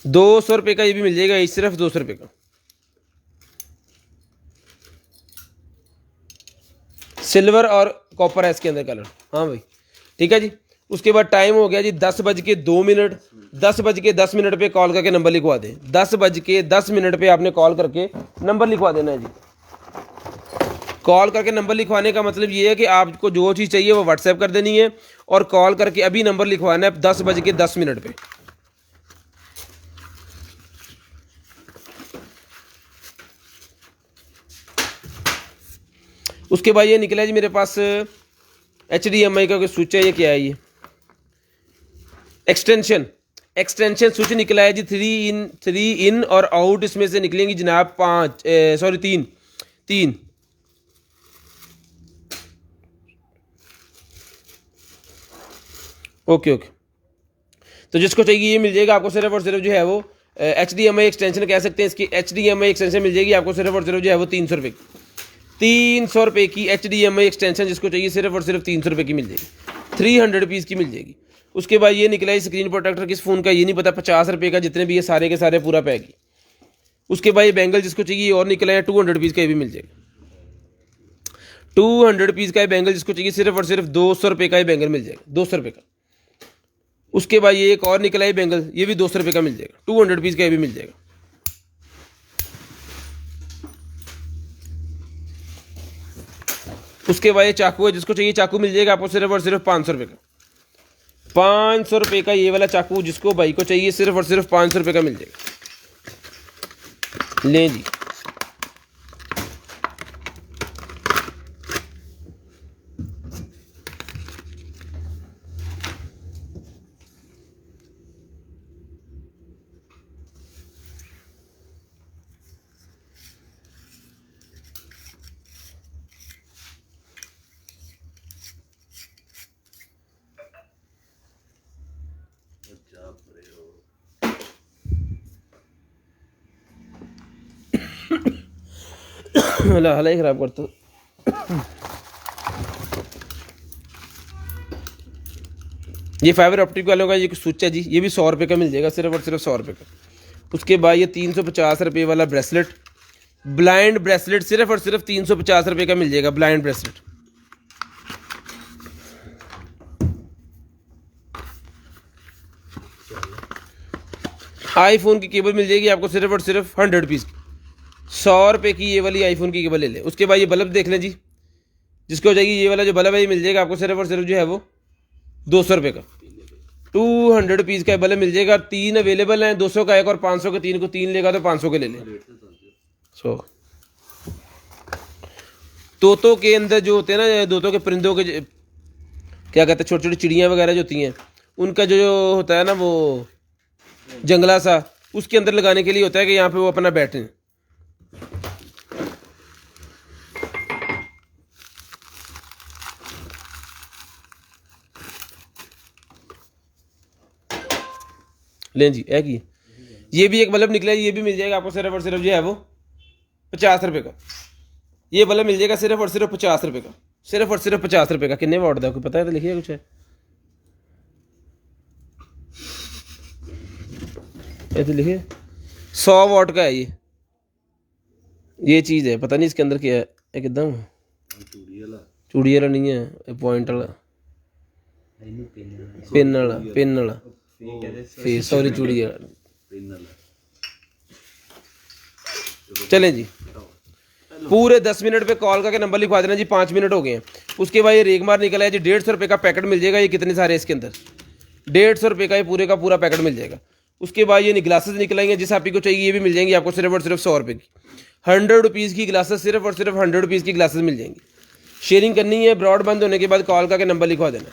Speaker 1: 200 रुपये का ये भी मिल जाएगा ईच, सिर्फ 200 रुपये का। सिल्वर और कॉपर है इसके अंदर कलर। हाँ भाई ठीक है जी। उसके बाद टाइम हो गया जी 10:02। 10:10 पे कॉल करके नंबर लिखवा दें। 10:10 पे आपने कॉल करके नंबर लिखवा देना है जी। कॉल करके नंबर लिखवाने का मतलब ये है कि आपको जो चीज़ चाहिए वो व्हाट्सएप कर देनी है और कॉल करके अभी नंबर लिखवाना है 10:10 पे। उसके बाद ये निकला जी मेरे पास HDMI का कोई स्विच है, ये क्या है, ये एक्सटेंशन स्विच निकला है जी। 3 इन और आउट इसमें से निकलेंगी जनाब 3। ओके। तो जिसको चाहिए ये मिल जाएगा आपको सिर्फ और सिर्फ जो है वो HDMI एक्सटेंशन कह सकते हैं इसकी। HDMI एक्सटेंशन मिल जाएगी आपको सिर्फ और सिर्फ जो है वो 300 रुपये की। 300 रुपये की HDMI एक्सटेंशन जिसको चाहिए सिर्फ और सिर्फ 300 रुपये की मिल जाएगी, 300 रुपीज़ की मिल जाएगी। उसके बाद ये निकला है स्क्रीन प्रोटेक्टर, किस फ़ोन का ये नहीं पता, 50 रुपये का, जितने भी ये सारे के सारे पूरा पैक ही। उसके बाद ये बैंगल जिसको चाहिए और निकला है 200 रुपीज़ का, ये भी मिल जाएगा। 200 रुपीज़ का ये बैंगल जिसको चाहिए सिर्फ और सिर्फ 200 रुपये का ये बैंगल मिल जाएगा, 200 रुपये का। उसके बाद ये एक और निकला है बैंगल, ये भी 200 रुपये का मिल जाएगा, 200 रुपीज़ का ये भी मिल जाएगा। उसके बाद ये चाकू है, जिसको चाहिए चाकू मिल जाएगा आपको सिर्फ और सिर्फ 500 रुपये का। 500 रुपये का ये वाला चाकू जिसको भाई को चाहिए सिर्फ और सिर्फ 500 रुपये का मिल जाएगा। लें जी। हाल ही खराब करता। ये फाइबर ऑप्टिक वालों का ये स्विच है जी, ये भी 100 रुपये का मिल जाएगा, सिर्फ और सिर्फ 100 रुपये का। उसके बाद ये 350 रुपये वाला ब्रेसलेट, ब्लाइंड ब्रेसलेट, सिर्फ और सिर्फ 350 रुपये का मिल जाएगा, ब्लाइंड ब्रेसलेट। आईफोन की केबल मिल जाएगी आपको सिर्फ और सिर्फ 100 रुपीज़ की। 100 रुपये की ये वाली आईफोन की केबल ले लें। उसके बाद ये बल्ब देख लें जी, जिसको चाहिए ये वाला जो बल्ब है ये मिल जाएगा आपको सिर्फ और सिर्फ जो है वो 200 रुपये का। 200 रुपीज़ का बल्ब मिल जाएगा। 3 अवेलेबल हैं, 200 का एक और 500 का। 3 को 3 लेगा तो 500 के ले लें। तोतों के अंदर जो होते हैं ना, तोतों के परिंदों के क्या कहते हैं, छोटी छोटी चिड़ियाँ वगैरह जो होती हैं, उनका जो होता है ना वो जंगला सा, उसके अंदर लगाने के लिए होता है कि यहाँ पे वो अपना बैठें। लें जी, है कि ये भी एक बल्ब निकला है, ये भी मिल जाएगा आपको सिर्फ और सिर्फ जो है वो 50 रुपये का। ये बल्ब मिल जाएगा सिर्फ और सिर्फ 50 रुपये का, सिर्फ और सिर्फ 50 रुपये का। कितने वाट दा कोई पता है तो लिखिए कुछ है, ये तो लिखिए 100 वाट का है ये चीज़ है, पता नहीं इसके अंदर क्या है। एकदम चूड़ी वाला नहीं है, पॉइंट वाला, पिन वाला सॉरी चूड़ी वाला। चलें जी, पूरे 10 मिनट पे कॉल करके नंबर लिखवा देना जी। 5 मिनट हो गए हैं। उसके बाद ये रेगमार निकला है जी, 150 रुपये का पैकेट मिल जाएगा। ये कितने सारे इसके अंदर, 150 रुपये का ये पूरे का पूरा पैकेट मिल जाएगा। उसके बाद ये ग्लासेस निकल आएंगे, जिस आप को चाहिए ये भी मिल जाएंगी आपको सिर्फ और सिर्फ 100 रुपये की। 100 रुपीज़ की ग्लासेस, सिर्फ और सिर्फ 100 रुपीज़ की ग्लासेस मिल जाएंगी। शेयरिंग करनी है, ब्रॉड बंद होने के बाद कॉल करके नंबर लिखवा देना।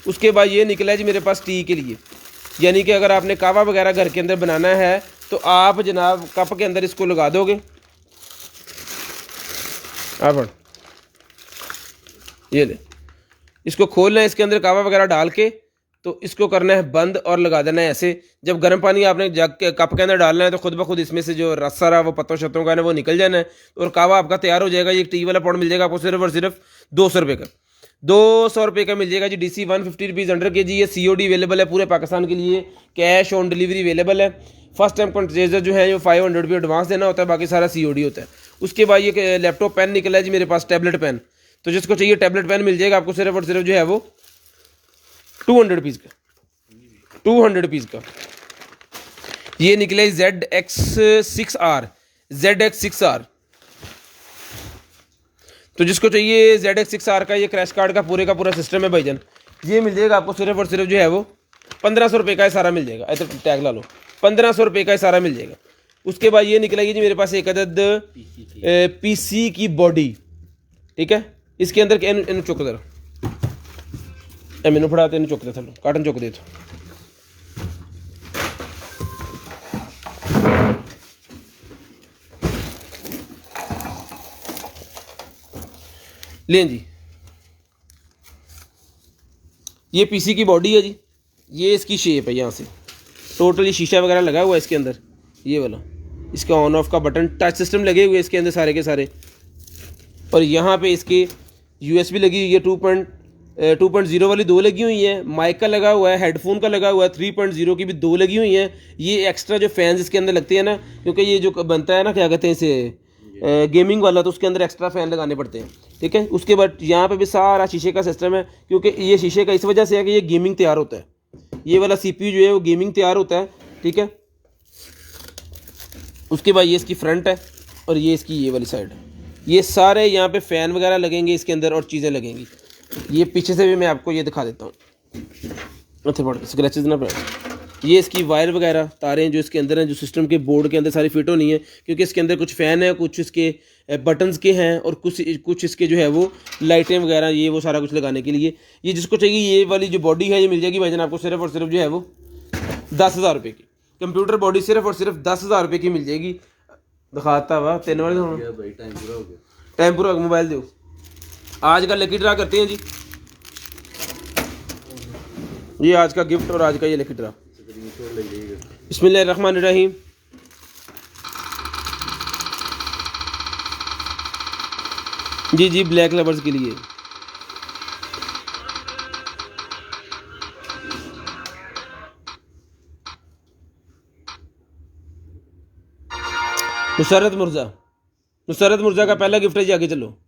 Speaker 1: उसके बाद ये निकला है जी मेरे पास टी के लिए, यानी कि अगर आपने कावा वगैरह घर के अंदर बनाना है तो आप जनाब कप के अंदर इसको लगा दोगे। आप ये ले, इसको खोलना है, इसके अंदर कावा वगैरह डाल के तो इसको करना है बंद और लगा देना है ऐसे। जब गर्म पानी आपने जग के कप के अंदर डालना है तो खुद ब खुद इसमें से जो रस सारा वो पत्तों शत्तों का है वो निकल जाना है और कावा आपका तैयार हो जाएगा। ये टी वाला पाउडर मिल जाएगा आपको सिर्फ और सिर्फ 200 रुपये का। 200 रुपये का मिल जाएगा जी। DC 150 रुपीज़ अंडर के जी। ये COD अवेलेबल है पूरे पाकिस्तान के लिए, कैश ऑन डिलीवरी अवेलेबल है। फर्स्ट टाइम परचेजर जो है वो 500 रुपये एडवांस देना होता है, बाकी सारा COD होता है। उसके बाद ये लैपटॉप पेन निकला है जी मेरे पास, टैबलेट पेन। तो जिसको चाहिए टैबलेट पेन मिल जाएगा आपको सिर्फ और सिर्फ जो है वो 200 रुपीज़ का, 200 रुपीज़ का। ये निकले ZX6R। तो जिसको चाहिए ZX6R का ये क्रैश कार्ड का पूरा सिस्टम है भाईजान, ये मिल जाएगा आपको सिर्फ और सिर्फ जो है वो 1500 रुपये का सारा मिल जाएगा। ऐसे टैग ला लो, 1500 रुपये का सारा मिल जाएगा। उसके बाद ये निकलेगी जी मेरे पास एक अदद PC की बॉडी, ठीक है। इसके अंदर इन चुक दे मैनू फड़ा इन चुक दे, थलो काटन चुक दे तो लें जी। ये PC की बॉडी है जी, ये इसकी शेप है। यहाँ से टोटली शीशा वगैरह लगा हुआ है इसके अंदर, ये वाला इसका ऑन ऑफ का बटन, टच सिस्टम लगे हुए इसके अंदर सारे के सारे। और यहाँ पे इसके USB लगी हुई है, 2.0 वाली 2 लगी हुई है। माइक का लगा हुआ है, हेडफोन का लगा हुआ है, 3.0 की भी 2 लगी हुई हैं। ये एक्स्ट्रा जो फैंस इसके अंदर लगते हैं ना, क्योंकि ये जो बनता है ना क्या कहते हैं इसे गेमिंग वाला, तो उसके अंदर एक्स्ट्रा फैन लगाने पड़ते हैं, ठीक है। उसके बाद यहाँ पे भी सारा शीशे का सिस्टम है, क्योंकि ये शीशे का इस वजह से है कि ये गेमिंग तैयार होता है। ये वाला CPU जो है वो गेमिंग तैयार होता है, ठीक है। उसके बाद ये इसकी फ्रंट है और ये इसकी ये वाली साइड है। ये सारे यहाँ पे फ़ैन वगैरह लगेंगे इसके अंदर और चीज़ें लगेंगी। ये पीछे से भी मैं आपको ये दिखा देता हूँ, अच्छा पड़ स्क्रैचेज ना पड़े। ये इसकी वायर वगैरह तारें जो इसके अंदर हैं, जो सिस्टम के बोर्ड के अंदर सारी फिट होनी है, क्योंकि इसके अंदर कुछ फ़ैन है, कुछ इसके बटन्स के हैं और कुछ इसके जो है वो लाइटें वगैरह, ये वो सारा कुछ लगाने के लिए। ये जिसको चाहिए ये वाली जो बॉडी है ये मिल जाएगी भाईजान आपको सिर्फ और सिर्फ जो है वो 10,000 रुपये की। कंप्यूटर बॉडी सिर्फ और सिर्फ 10,000 रुपये की मिल जाएगी। दिखाता हुआ 3 बार
Speaker 2: टाइम पूरा हो गया,
Speaker 1: टाइम पूरा। मोबाइल दो, आज का लकी ड्रा करते हैं जी। ये आज का गिफ्ट और आज का ये लकी ड्रा। बिस्मिल्लाहिर्रहमानिर्रहीम। जी ब्लैक लवर्स के लिए नुसरत मुर्जा का पहला गिफ्ट है जी। आगे चलो।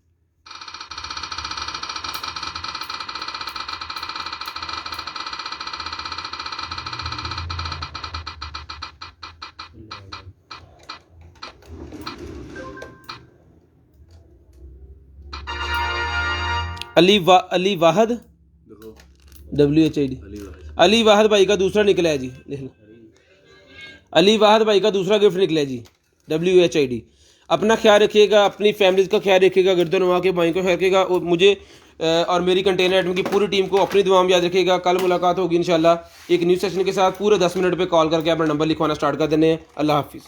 Speaker 1: अली वाहद WHID अली वाहद भाई का दूसरा निकला है जी। लिख लो, अली वाहद भाई का दूसरा गिफ्ट निकला है जी WHID। अपना ख्याल रखिएगा, अपनी फैमिलीज का ख्याल रखिएगा, गर्दनवा के भाई को ख्याल रखिएगा और मुझे और मेरी कंटेनर एडमिन की पूरी टीम को अपनी दुआ में याद रखिएगा। कल मुलाकात होगी इंशाल्लाह एक न्यू सेशन के साथ। पूरे 10 मिनट पे कॉल करके अपना नंबर लिखवाना स्टार्ट कर देने हैं। अल्लाह हाफिज़।